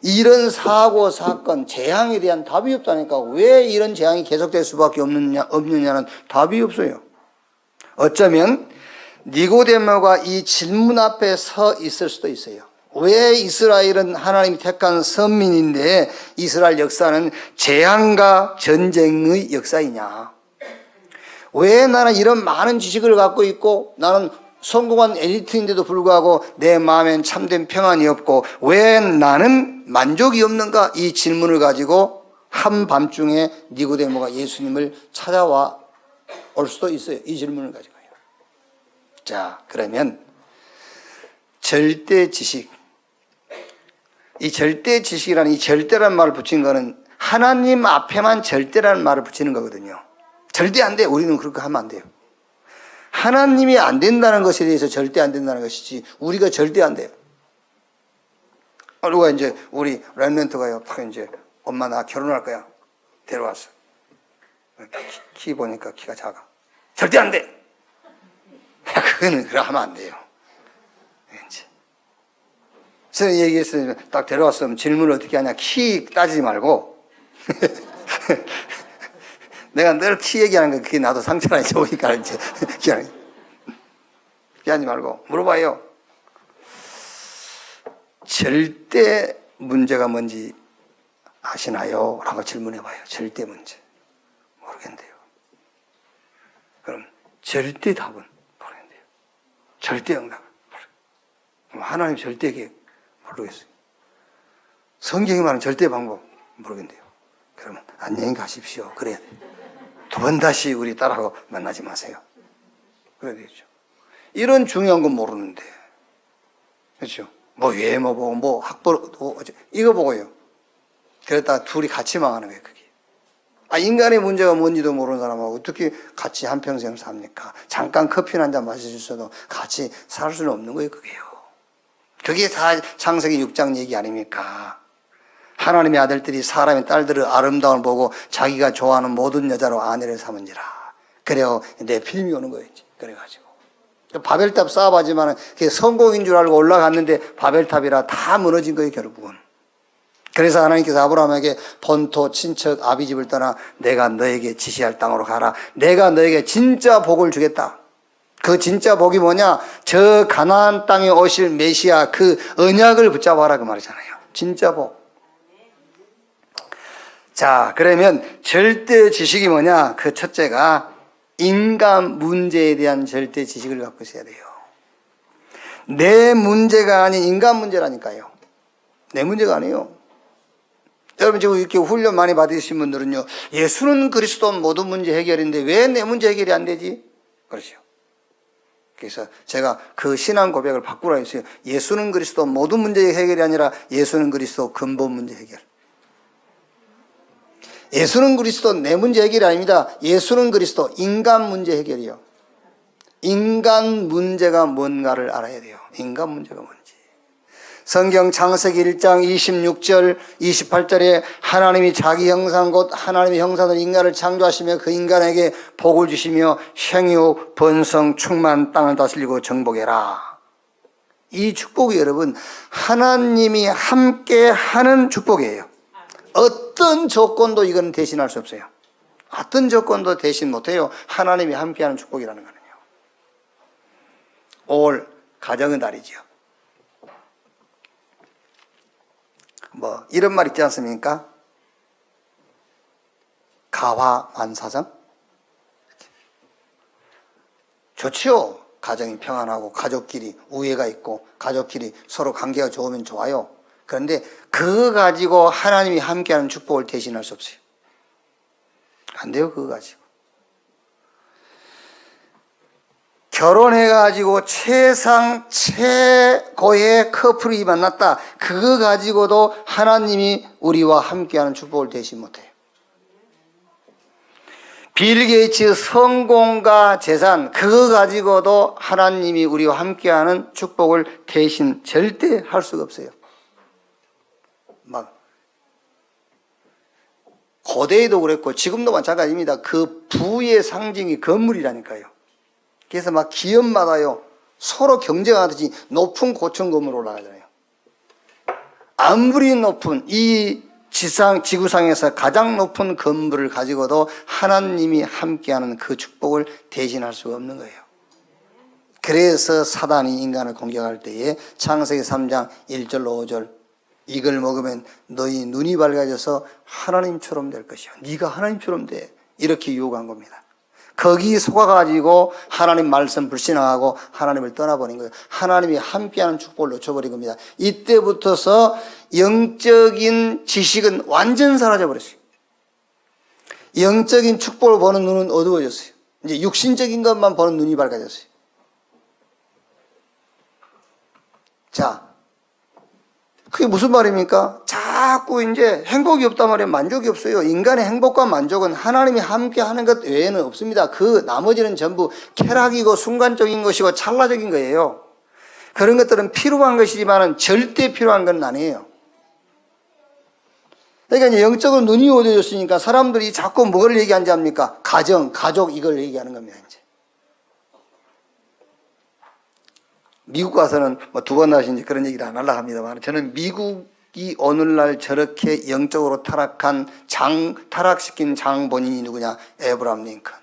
이런 사고, 사건, 재앙에 대한 답이 없다니까. 왜 이런 재앙이 계속될 수밖에 없느냐는 답이 없어요. 어쩌면 니고데모가 이 질문 앞에 서 있을 수도 있어요. 왜 이스라엘은 하나님이 택한 선민인데 이스라엘 역사는 재앙과 전쟁의 역사이냐? 왜 나는 이런 많은 지식을 갖고 있고 나는 성공한 엘리트인데도 불구하고 내 마음엔 참된 평안이 없고 왜 나는 만족이 없는가? 이 질문을 가지고 한밤중에 니고데모가 예수님을 찾아와 올 수도 있어요. 이 질문을 가지고요. 자, 그러면 절대 지식, 이 절대 지식이라는 이 절대라는 말을 붙인 거는 하나님 앞에만 절대라는 말을 붙이는 거거든요. 절대 안 돼. 우리는 그렇게 하면 안 돼요. 하나님이 안 된다는 것에 대해서 절대 안 된다는 것이지 우리가 절대 안 돼요. 누가 이제 우리 랩런트가요, 딱 이제 엄마 나 결혼할 거야. 데려왔어. 키 보니까 키가 작아. 절대 안 돼. 그거는 그래 하면 안 돼요. 이제. 그래서 얘기했어요. 딱 데려왔으면 질문을 어떻게 하냐. 키 따지지 말고. 내가 늘 키 얘기하는 거 그게 나도 상처나 좋으니까 이제 얘기하지 말고 물어봐요. 절대 문제가 뭔지 아시나요? 라고 질문해봐요. 절대 문제. 모르겠는데요. 그럼 절대 답은 모르겠는데요. 절대 응답은 모르겠어요. 하나님 절대 계획 모르겠어요. 성경이 말하는 절대 방법 모르겠는데요. 그러면 안녕히 가십시오. 그래야 돼요. 두 번 다시 우리 딸하고 만나지 마세요. 그래야 되죠. 이런 중요한 건 모르는데. 그렇죠? 뭐 외모 보고 뭐 학벌 이거 보고요. 그랬다가 둘이 같이 망하는 거예요. 그게. 인간의 문제가 뭔지도 모르는 사람하고 어떻게 같이 한평생을 삽니까? 잠깐 커피 한 잔 마실 수 있어도 같이 살 수는 없는 거예요. 그게요. 그게 다 창세기 6장 얘기 아닙니까? 하나님의 아들들이 사람의 딸들의 아름다움을 보고 자기가 좋아하는 모든 여자로 아내를 삼은지라. 그래요. 내 필름이 오는 거예요. 그래가지고. 바벨탑 쌓아봤지만 그게 성공인 줄 알고 올라갔는데 바벨탑이라 다 무너진 거예요. 결국은. 그래서 하나님께서 아브라함에게 본토, 친척, 아비집을 떠나 내가 너에게 지시할 땅으로 가라. 내가 너에게 진짜 복을 주겠다. 그 진짜 복이 뭐냐? 저 가나안 땅에 오실 메시아 그 언약을 붙잡아라 그 말이잖아요. 진짜 복. 자, 그러면 절대 지식이 뭐냐? 그 첫째가 인간 문제에 대한 절대 지식을 갖고 있어야 돼요. 내 문제가 아닌 인간 문제라니까요. 내 문제가 아니에요. 여러분 지금 이렇게 훈련 많이 받으신 분들은요, 예수는 그리스도 모든 문제 해결인데 왜 내 문제 해결이 안 되지? 그렇죠. 그래서 제가 그 신앙 고백을 바꾸라 했어요. 예수는 그리스도 모든 문제 해결이 아니라 예수는 그리스도 근본 문제 해결. 예수는 그리스도 내 문제 해결이 아닙니다. 예수는 그리스도 인간 문제 해결이요. 인간 문제가 뭔가를 알아야 돼요. 인간 문제가 뭔지. 성경 창세기 1장 26절 28절에 하나님이 자기 형상 곧 하나님의 형상으로 인간을 창조하시며 그 인간에게 복을 주시며 행여 번성 충만 땅을 다스리고 정복해라. 이 축복이 여러분 하나님이 함께 하는 축복이에요. 어떤 조건도 이건 대신할 수 없어요. 어떤 조건도 대신 못해요. 하나님이 함께하는 축복이라는 거는요. 5월 가정의 달이죠. 뭐 이런 말 있지 않습니까? 가화만사정? 좋지요. 가정이 평안하고 가족끼리 우애가 있고 가족끼리 서로 관계가 좋으면 좋아요. 그런데 그거 가지고 하나님이 함께하는 축복을 대신할 수 없어요. 안 돼요. 그거 가지고. 결혼해가지고 최고의 커플이 만났다. 그거 가지고도 하나님이 우리와 함께하는 축복을 대신 못해요. 빌 게이츠 성공과 재산 그거 가지고도 하나님이 우리와 함께하는 축복을 대신 절대 할 수가 없어요. 막 고대에도 그랬고 지금도 마찬가지입니다. 그 부의 상징이 건물이라니까요. 그래서 막 기업마다요 서로 경쟁하듯이 높은 고층 건물 올라가잖아요. 아무리 높은 이 지구상에서 가장 높은 건물을 가지고도 하나님이 함께하는 그 축복을 대신할 수가 없는 거예요. 그래서 사단이 인간을 공격할 때에 창세기 3장 1절로 5절 이걸 먹으면 너희 눈이 밝아져서 하나님처럼 될 것이요. 네가 하나님처럼 돼. 이렇게 유혹한 겁니다. 거기 속아가지고 하나님 말씀 불신앙하고 하나님을 떠나버린 거예요. 하나님이 함께하는 축복을 놓쳐버린 겁니다. 이때부터서 영적인 지식은 완전 사라져버렸어요. 영적인 축복을 보는 눈은 어두워졌어요. 이제 육신적인 것만 보는 눈이 밝아졌어요. 자, 그게 무슨 말입니까? 자꾸 이제 행복이 없단 말이에요. 만족이 없어요. 인간의 행복과 만족은 하나님이 함께 하는 것 외에는 없습니다. 그 나머지는 전부 쾌락이고 순간적인 것이고 찰나적인 거예요. 그런 것들은 필요한 것이지만 절대 필요한 건 아니에요. 그러니까 이제 영적으로 눈이 어두워졌으니까 사람들이 자꾸 뭘 얘기하는지 압니까? 가정, 가족 이걸 얘기하는 겁니다. 이제. 미국 가서는 뭐 두 번 나신지 그런 얘기를 안 하려고 합니다만 저는 미국이 오늘날 저렇게 영적으로 타락시킨 장 본인이 누구냐? 에브라함 링컨.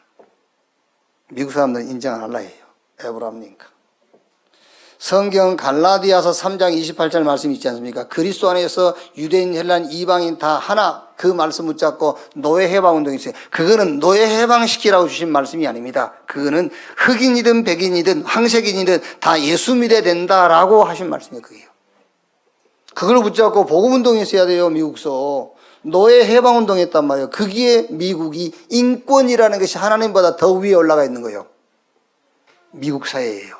미국 사람들은 인정 안 하려 해요. 에브라함 링컨. 성경 갈라디아서 3장 28절 말씀이 있지 않습니까? 그리스도 안에서 유대인, 헬라인, 이방인 다 하나 그 말씀 붙잡고 노예 해방 운동이 있어요. 그거는 노예 해방시키라고 주신 말씀이 아닙니다. 그거는 흑인이든 백인이든 황색인이든 다 예수 믿어야 된다라고 하신 말씀이에요. 그게요. 그걸 붙잡고 복음 운동이 있어야 돼요. 미국서. 노예 해방 운동이 했단 말이에요. 거기에 미국이 인권이라는 것이 하나님보다 더 위에 올라가 있는 거예요. 미국 사회예요.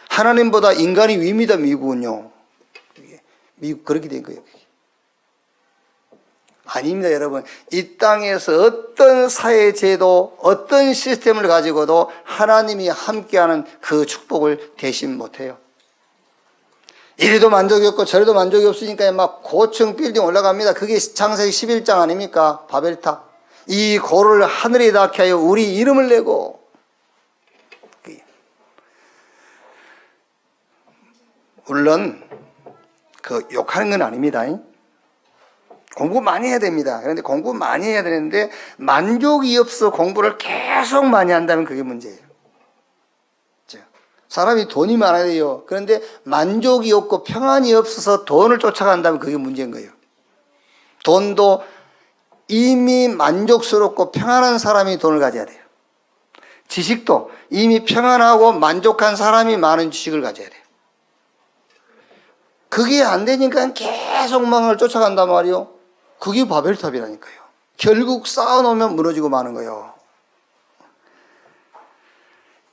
하나님보다 인간이 위입니다. 미국은요. 미국 그렇게 된 거예요. 아닙니다. 여러분. 이 땅에서 어떤 사회제도 어떤 시스템을 가지고도 하나님이 함께하는 그 축복을 대신 못해요. 이래도 만족이 없고 저래도 만족이 없으니까 막 고층 빌딩 올라갑니다. 그게 창세기 11장 아닙니까? 바벨탑. 이 고를 하늘에 닿게 하여 우리 이름을 내고. 물론 그 욕하는 건 아닙니다. 공부 많이 해야 됩니다. 그런데 공부 많이 해야 되는데 만족이 없어 공부를 계속 많이 한다면 그게 문제예요. 사람이 돈이 많아야 돼요. 그런데 만족이 없고 평안이 없어서 돈을 쫓아간다면 그게 문제인 거예요. 돈도 이미 만족스럽고 평안한 사람이 돈을 가져야 돼요. 지식도 이미 평안하고 만족한 사람이 많은 지식을 가져야 돼요. 그게 안 되니까 계속 망을 쫓아간단 말이요. 그게 바벨탑이라니까요. 결국 쌓아놓으면 무너지고 마는 거예요.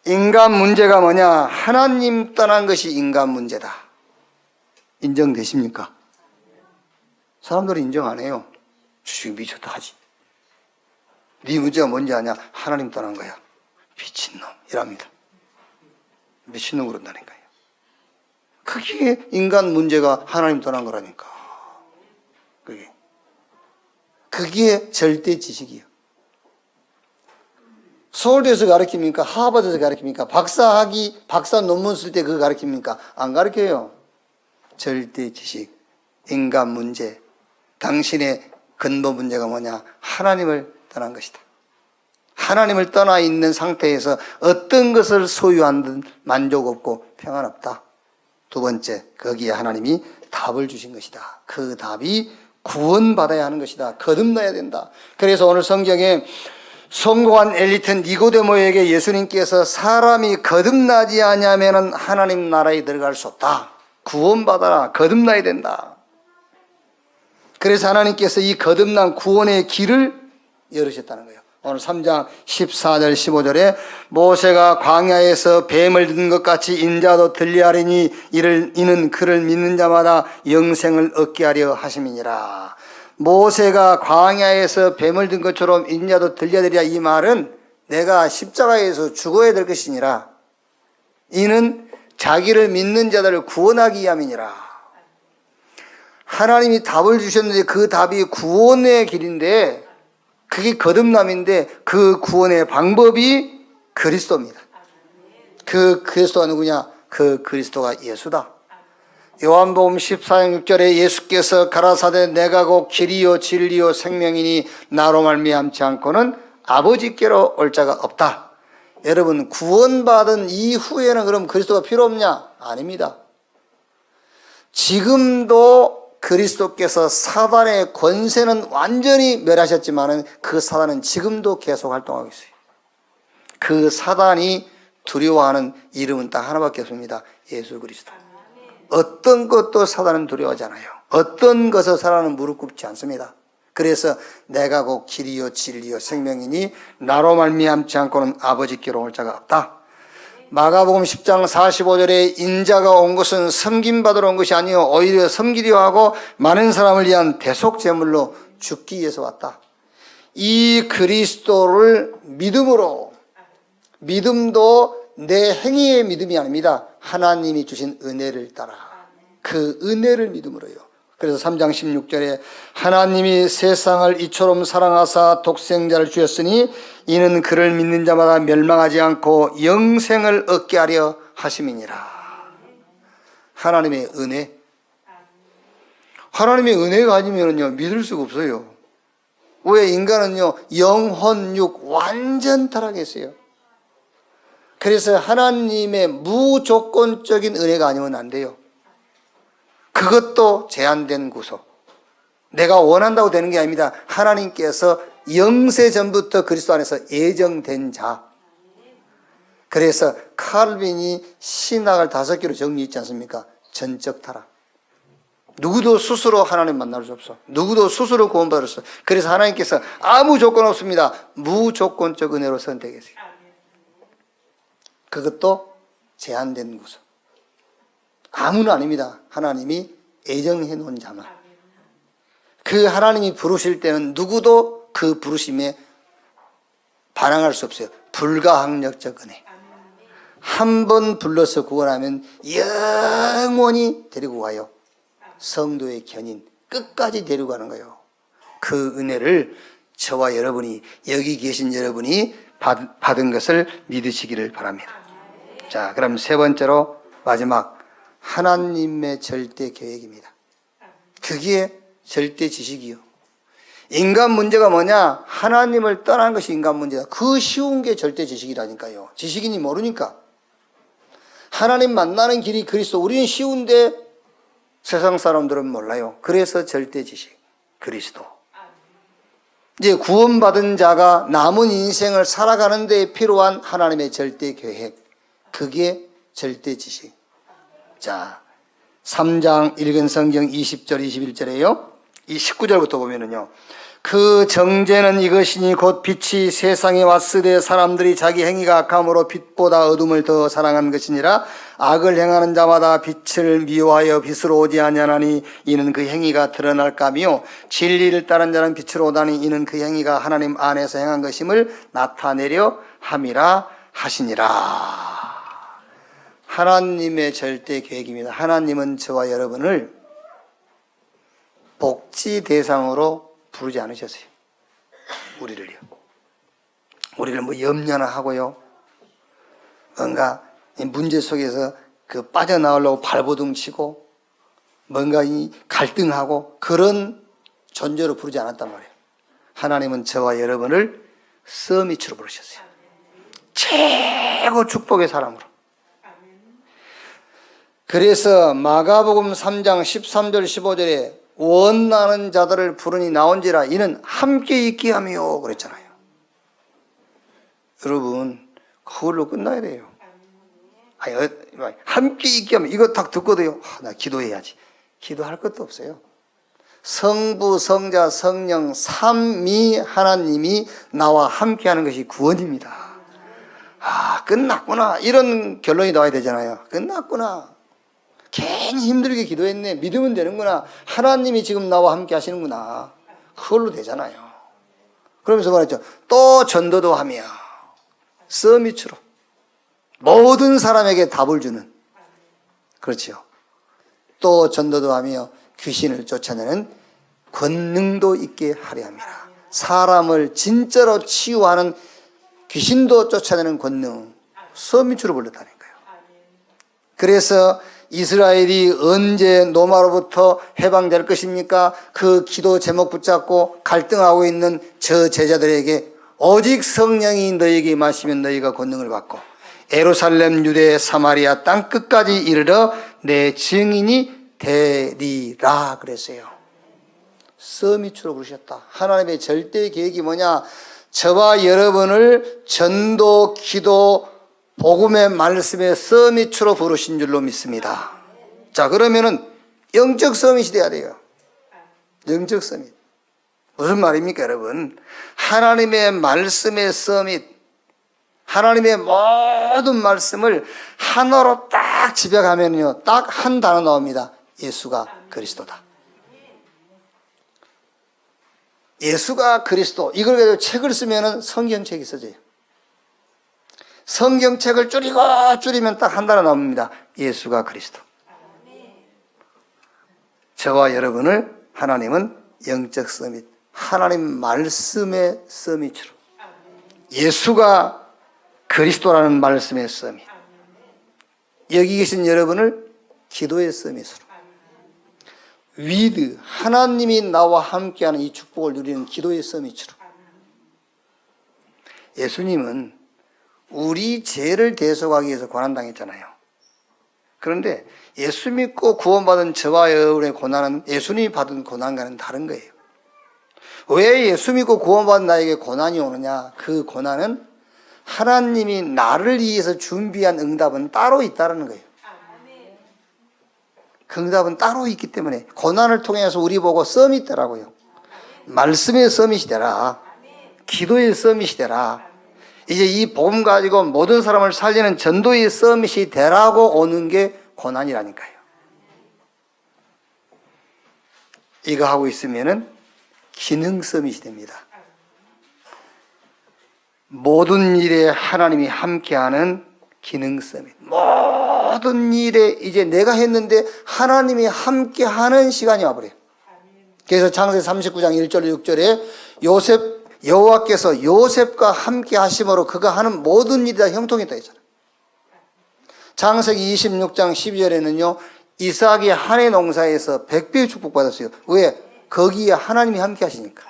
인간 문제가 뭐냐? 하나님 떠난 것이 인간 문제다. 인정되십니까? 사람들은 인정 안 해요. 주식 미쳤다 하지. 네 문제가 뭔지 아냐? 하나님 떠난 거야. 미친놈 이랍니다. 미친놈 그런다니까요. 그게 인간 문제가 하나님 떠난 거라니까. 그게 절대 지식이에요. 서울대에서 가르칩니까? 하버드에서 가르칩니까? 박사 논문 쓸 때 그거 가르칩니까? 안 가르쳐요. 절대 지식, 인간 문제, 당신의 근본 문제가 뭐냐? 하나님을 떠난 것이다. 하나님을 떠나 있는 상태에서 어떤 것을 소유한 듯 만족 없고 평안 없다. 두 번째, 거기에 하나님이 답을 주신 것이다. 그 답이 구원받아야 하는 것이다. 거듭나야 된다. 그래서 오늘 성경에 성공한 엘리트 니고데모에게 예수님께서 사람이 거듭나지 않으면 하나님 나라에 들어갈 수 없다. 구원받아라. 거듭나야 된다. 그래서 하나님께서 이 거듭난 구원의 길을 열으셨다는 거예요. 오늘 3장 14절 15절에 모세가 광야에서 뱀을 든 것 같이 인자도 들리하리니 이는 그를 믿는 자마다 영생을 얻게 하려 하심이니라. 모세가 광야에서 뱀을 든 것처럼 인자도 들려드리라. 이 말은 내가 십자가에서 죽어야 될 것이니라. 이는 자기를 믿는 자들을 구원하기 위함이니라. 하나님이 답을 주셨는데 그 답이 구원의 길인데 그게 거듭남인데 그 구원의 방법이 그리스도입니다. 그 그리스도가 누구냐? 그 그리스도가 예수다. 요한복음 14장 6절에 예수께서 가라사대 내가 곧 길이요 진리요 생명이니 나로 말미암지 않고는 아버지께로 올 자가 없다. 여러분, 구원받은 이후에는 그럼 그리스도가 필요 없냐? 아닙니다. 지금도 그리스도께서 사단의 권세는 완전히 멸하셨지만 그 사단은 지금도 계속 활동하고 있어요. 그 사단이 두려워하는 이름은 딱 하나밖에 없습니다. 예수 그리스도. 어떤 것도 사단은 두려워하지 않아요. 어떤 것을 사단은 무릎 꿇지 않습니다. 그래서 내가 곧 길이요 진리요 생명이니 나로 말미암지 않고는 아버지께로 올 자가 없다. 마가복음 10장 45절에 인자가 온 것은 섬김받으러 온 것이 아니요 오히려 섬기려 하고 많은 사람을 위한 대속제물로 죽기 위해서 왔다. 이 그리스도를 믿음으로, 믿음도 내 행위의 믿음이 아닙니다. 하나님이 주신 은혜를 따라 그 은혜를 믿음으로요. 그래서 3장 16절에 하나님이 세상을 이처럼 사랑하사 독생자를 주셨으니 이는 그를 믿는 자마다 멸망하지 않고 영생을 얻게 하려 하심이니라. 하나님의 은혜. 하나님의 은혜가 아니면요 믿을 수가 없어요. 왜? 인간은요 영혼 육 완전 타락했어요. 그래서 하나님의 무조건적인 은혜가 아니면 안 돼요. 그것도 제한된 구속. 내가 원한다고 되는 게 아닙니다. 하나님께서 영세 전부터 그리스도 안에서 예정된 자. 그래서 칼빈이 신학을 5개로 정리했지 않습니까? 전적 타락. 누구도 스스로 하나님 만날 수 없어. 누구도 스스로 구원받을 수 없어. 그래서 하나님께서 아무 조건 없습니다. 무조건적 은혜로 선택했어요. 그것도 제한된 구속. 아무는 아닙니다. 하나님이 애정해 놓은 자만. 그 하나님이 부르실 때는 누구도 그 부르심에 반항할 수 없어요. 불가항력적 은혜. 한 번 불러서 구원하면 영원히 데리고 가요. 성도의 견인 끝까지 데리고 가는 거예요. 그 은혜를 저와 여러분이, 여기 계신 여러분이 받은 것을 믿으시기를 바랍니다. 자, 그럼 세 번째로 마지막 하나님의 절대 계획입니다. 그게 절대 지식이요. 인간 문제가 뭐냐? 하나님을 떠난 것이 인간 문제다. 그 쉬운 게 절대 지식이라니까요. 지식인이 모르니까. 하나님 만나는 길이 그리스도. 우리는 쉬운데 세상 사람들은 몰라요. 그래서 절대 지식, 그리스도. 이제 구원받은 자가 남은 인생을 살아가는 데 필요한 하나님의 절대 계획. 그게 절대 지식. 자, 3장 읽은 성경 20절 21절에요. 이 19절부터 보면은요. 그 정죄는 이것이니 곧 빛이 세상에 왔으되 사람들이 자기 행위가 악함으로 빛보다 어둠을 더 사랑한 것이니라. 악을 행하는 자마다 빛을 미워하여 빛으로 오지 아니하나니 이는 그 행위가 드러날까며 진리를 따른 자는 빛으로 오다니 이는 그 행위가 하나님 안에서 행한 것임을 나타내려 함이라 하시니라. 하나님의 절대 계획입니다. 하나님은 저와 여러분을 복지 대상으로 부르지 않으셨어요. 우리를요. 우리를 뭐 염려나 하고요. 뭔가 문제 속에서 그 빠져나오려고 발버둥 치고 뭔가 이 갈등하고 그런 존재로 부르지 않았단 말이에요. 하나님은 저와 여러분을 서밋으로 부르셨어요. 최고 축복의 사람으로. 그래서 마가복음 3장 13절 15절에 원하는 자들을 부르니 나온지라 이는 함께 있게 하며 그랬잖아요. 여러분 그걸로 끝나야 돼요. 아니, 함께 있게 하면 이거 딱 듣거든요. 나 기도해야지. 기도할 것도 없어요. 성부, 성자, 성령, 삼위 하나님이 나와 함께 하는 것이 구원입니다. 아, 끝났구나. 이런 결론이 나와야 되잖아요. 끝났구나. 괜히 힘들게 기도했네. 믿으면 되는구나. 하나님이 지금 나와 함께 하시는구나. 그걸로 되잖아요. 그러면서 말했죠. 또 전도도 하며 서밋으로 모든 사람에게 답을 주는. 그렇죠. 또 전도도 하며 귀신을 쫓아내는 권능도 있게 하려 합니다. 사람을 진짜로 치유하는 귀신도 쫓아내는 권능, 서밋으로 불렀다는 거예요. 그래서 이스라엘이 언제 노마로부터 해방될 것입니까? 그 기도 제목 붙잡고 갈등하고 있는 저 제자들에게 오직 성령이 너희에게 임하시면 너희가 권능을 받고 예루살렘, 유대, 사마리아 땅 끝까지 이르러 내 증인이 되리라 그랬어요. 서밋으로 부르셨다. 하나님의 절대 계획이 뭐냐? 저와 여러분을 전도, 기도, 복음의 말씀의 서밋으로 부르신 줄로 믿습니다. 자, 그러면은 영적 서밋이 돼야 돼요. 영적 서밋. 무슨 말입니까, 여러분? 하나님의 말씀의 서밋. 하나님의 모든 말씀을 하나로 딱 집약하면요, 딱 한 단어 나옵니다. 예수가 그리스도다. 예수가 그리스도. 이걸 가지고 책을 쓰면은 성경책이 써져요. 성경책을 줄이면 딱 한 단어 나옵니다. 예수가 그리스도. 저와 여러분을 하나님은 영적 서밋, 하나님 말씀의 서밋으로, 예수가 그리스도라는 말씀의 서밋, 여기 계신 여러분을 기도의 서밋으로, 위드, 하나님이 나와 함께하는 이 축복을 누리는 기도의 서밋으로. 예수님은 우리 죄를 대속하기 위해서 고난당했잖아요. 그런데 예수 믿고 구원받은 저와 여러분의 고난은 예수님이 받은 고난과는 다른 거예요. 왜 예수 믿고 구원받은 나에게 고난이 오느냐? 그 고난은 하나님이 나를 위해서 준비한 응답은 따로 있다는 거예요. 그 응답은 따로 있기 때문에 고난을 통해서 우리 보고 서밋 되라고요. 말씀의 서밋이 되라. 기도의 서밋이 되라. 이제 이 복음 가지고 모든 사람을 살리는 전도의 서밋이 되라고 오는 게 고난이라니까요. 이거 하고 있으면은 기능 서밋이 됩니다. 모든 일에 하나님이 함께하는 기능 서밋. 모든 일에 이제 내가 했는데 하나님이 함께하는 시간이 와버려요. 그래서 창세기 39장 1절 6절에 여호와께서 요셉과 함께 하심으로 그가 하는 모든 일이 다 형통했다 했잖아요. 창세기 26장 12절에는요 이삭이 한 해 농사에서 100배의 축복받았어요. 왜? 거기에 하나님이 함께 하시니까.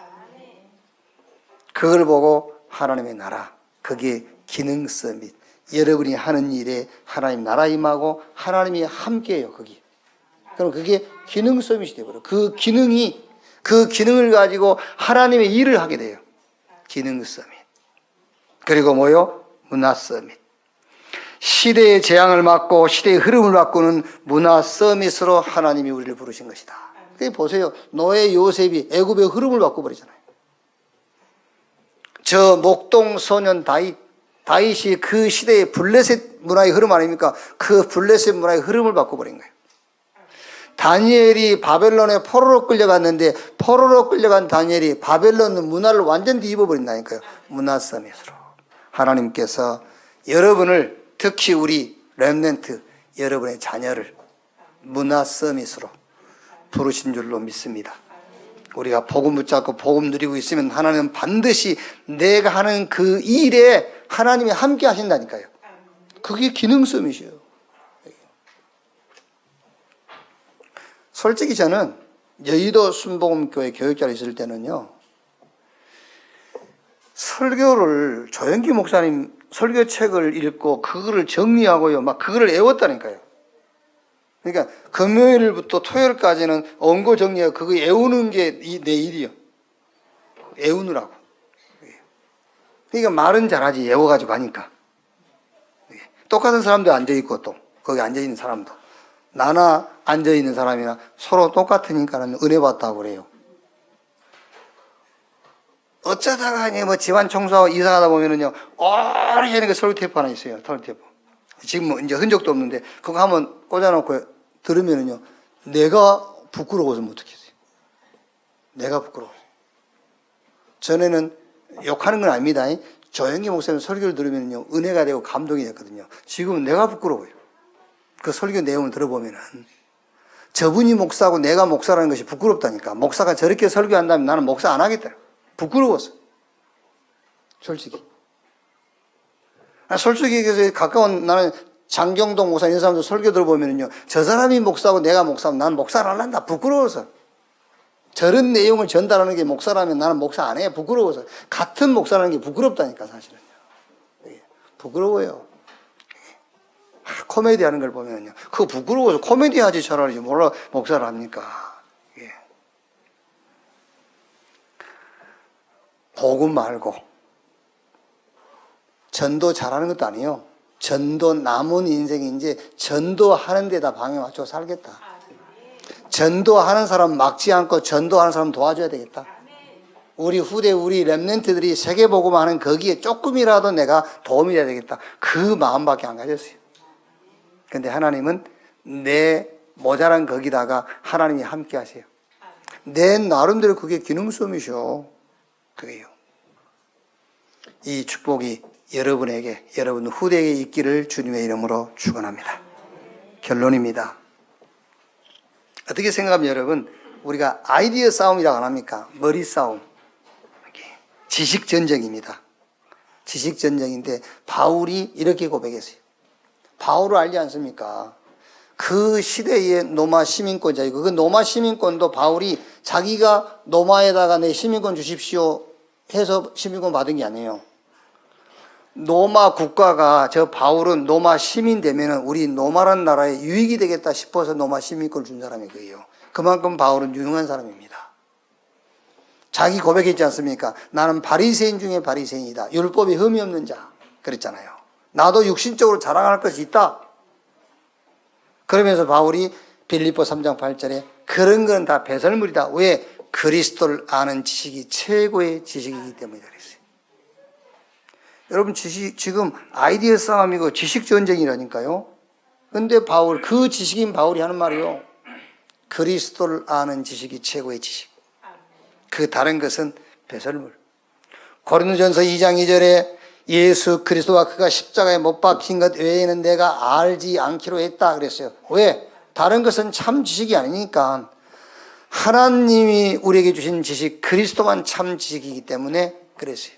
그걸 보고 하나님의 나라, 그게 기능 서밋. 여러분이 하는 일에 하나님 나라 임하고 하나님이 함께해요. 거기. 그럼 그게 기능 서밋이 되어버려요. 그 기능을 가지고 하나님의 일을 하게 돼요. 기능 서밋. 그리고 뭐요? 문화 서밋. 시대의 재앙을 막고 시대의 흐름을 바꾸는 문화 서밋으로 하나님이 우리를 부르신 것이다. 그게 보세요. 노예 요셉이 애굽의 흐름을 바꿔버리잖아요. 저 목동 소년 다윗이 그 시대의 블레셋 문화의 흐름 아닙니까? 그 블레셋 문화의 흐름을 바꿔버린 거예요. 다니엘이 바벨론에 포로로 끌려갔는데 포로로 끌려간 다니엘이 바벨론 문화를 완전 뒤집어버린다니까요. 문화 서밋으로. 하나님께서 여러분을 특히 우리 렘넌트 여러분의 자녀를 문화 서밋으로 부르신 줄로 믿습니다. 우리가 복음 붙잡고 복음 누리고 있으면 하나님은 반드시 내가 하는 그 일에 하나님이 함께 하신다니까요. 그게 기능 서밋이에요. 솔직히 저는 여의도 순복음교회 교육자로 있을 때는요, 설교를 조영기 목사님 설교책을 읽고 그거를 정리하고요, 막 그거를 외웠다니까요. 그러니까 금요일부터 토요일까지는 원고 정리하고 그거 외우는 게 내 일이요. 외우느라고. 그러니까 말은 잘하지 외워가지고 하니까. 똑같은 사람도 앉아있고 또 거기 앉아있는 사람도 나나 앉아있는 사람이나 서로 똑같으니까는 은혜 받다고 그래요. 어쩌다가 뭐 집안 청소하고 이사하다 보면은요, 오래전에 그 설교 테이프 하나 있어요. 설교 테이프. 지금 뭐 이제 흔적도 없는데 그거 한번 꽂아놓고 들으면은요, 내가 부끄러워서 못하겠어요. 내가 부끄러워서. 전에는 욕하는 건 아닙니다. 조영기 목사님 설교를 들으면요, 은혜가 되고 감동이 됐거든요. 지금은 내가 부끄러워요. 그 설교 내용을 들어보면은 저분이 목사고 내가 목사라는 것이 부끄럽다니까. 목사가 저렇게 설교한다면 나는 목사 안 하겠다. 부끄러워서. 솔직히. 솔직히 얘기해서 가까운 나는 장경동 목사 이런 사람들 설교 들어보면요, 저 사람이 목사고 내가 목사면 나는 목사를 안 한다. 부끄러워서. 저런 내용을 전달하는 게 목사라면 나는 목사 안 해. 부끄러워서. 같은 목사라는 게 부끄럽다니까, 사실은요. 부끄러워요. 코미디 하는 걸 보면요, 그거 부끄러워서 코미디 하지 차라리 몰라 목사를 합니까? 복음 말고 전도 잘하는 것도 아니에요. 전도 남은 인생이 이제 전도하는 데다 방에 맞춰 살겠다. 전도하는 사람 막지 않고 전도하는 사람 도와줘야 되겠다. 우리 후대 우리 렘넌트들이 세계복음 하는 거기에 조금이라도 내가 도움이 돼야 되겠다. 그 마음밖에 안 가졌어요. 근데 하나님은 내 모자란 거기다가 하나님이 함께 하세요. 내 나름대로 그게 기능성이셔. 그게요. 이 축복이 여러분에게, 여러분 후대에게 있기를 주님의 이름으로 축원합니다. 결론입니다. 어떻게 생각하면 여러분, 우리가 아이디어 싸움이라고 안 합니까? 머리 싸움. 지식 전쟁입니다. 지식 전쟁인데 바울이 이렇게 고백했어요. 바울을 알지 않습니까? 그 시대의 로마 시민권자이고, 그 로마 시민권도 바울이 자기가 로마에다가 내 시민권 주십시오 해서 시민권 받은 게 아니에요. 로마 국가가 저 바울은 로마 시민 되면은 우리 로마라는 나라에 유익이 되겠다 싶어서 로마 시민권을 준 사람이 그예요. 그만큼 바울은 유능한 사람입니다. 자기 고백했지 않습니까? 나는 바리새인 중에 바리새인이다. 율법에 흠이 없는 자. 그랬잖아요. 나도 육신적으로 자랑할 것이 있다. 그러면서 바울이 빌립보 3장 8절에 그런 건 다 배설물이다. 왜? 그리스도를 아는 지식이 최고의 지식이기 때문이다 그랬어요. 여러분, 지금 아이디어 싸움이고 지식 전쟁이라니까요. 근데 바울, 그 지식인 바울이 하는 말이요, 그리스도를 아는 지식이 최고의 지식. 그 다른 것은 배설물. 고린도전서 2장 2절에 예수 그리스도와 그가 십자가에 못 박힌 것 외에는 내가 알지 않기로 했다 그랬어요. 왜? 다른 것은 참 지식이 아니니까. 하나님이 우리에게 주신 지식, 그리스도만 참 지식이기 때문에 그랬어요.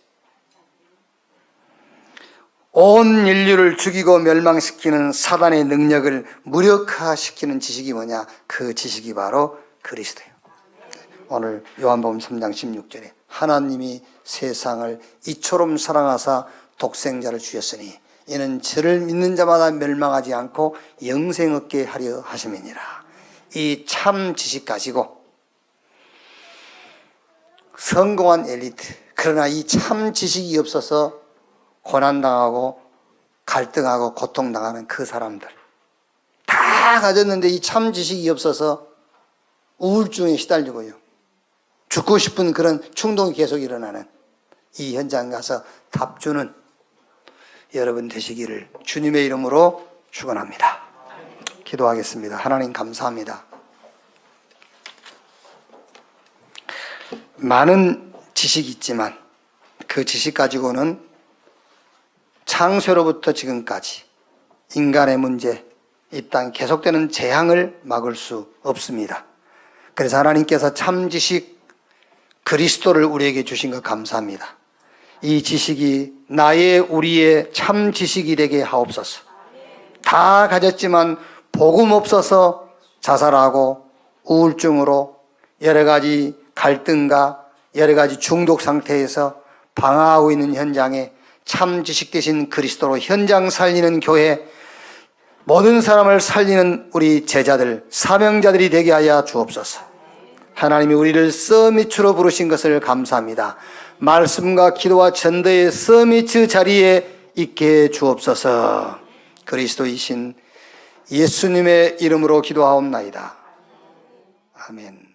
온 인류를 죽이고 멸망시키는 사단의 능력을 무력화시키는 지식이 뭐냐? 그 지식이 바로 그리스도예요. 오늘 요한복음 3장 16절에 하나님이 세상을 이처럼 사랑하사 독생자를 주셨으니 이는 저를 믿는 자마다 멸망하지 않고 영생 얻게 하려 하심이니라. 이 참 지식 가지고 성공한 엘리트, 그러나 이 참 지식이 없어서 고난당하고 갈등하고 고통당하는 그 사람들, 다 가졌는데 이 참 지식이 없어서 우울증에 시달리고요, 죽고 싶은 그런 충동이 계속 일어나는 이 현장 가서 답 주는 여러분 되시기를 주님의 이름으로 축원합니다. 기도하겠습니다. 하나님 감사합니다. 많은 지식이 있지만 그 지식 가지고는 창세로부터 지금까지 인간의 문제, 이 땅 계속되는 재앙을 막을 수 없습니다. 그래서 하나님께서 참 지식 그리스도를 우리에게 주신 것 감사합니다. 이 지식이 나의 우리의 참 지식이 되게 하옵소서. 다 가졌지만 복음 없어서 자살하고 우울증으로 여러 가지 갈등과 여러 가지 중독 상태에서 방황하고 있는 현장에 참 지식 되신 그리스도로 현장 살리는 교회, 모든 사람을 살리는 우리 제자들, 사명자들이 되게 하여 주옵소서. 하나님이 우리를 서밋으로 부르신 것을 감사합니다. 말씀과 기도와 전도의 서밋 자리에 있게 주옵소서. 그리스도이신 예수님의 이름으로 기도하옵나이다. 아멘.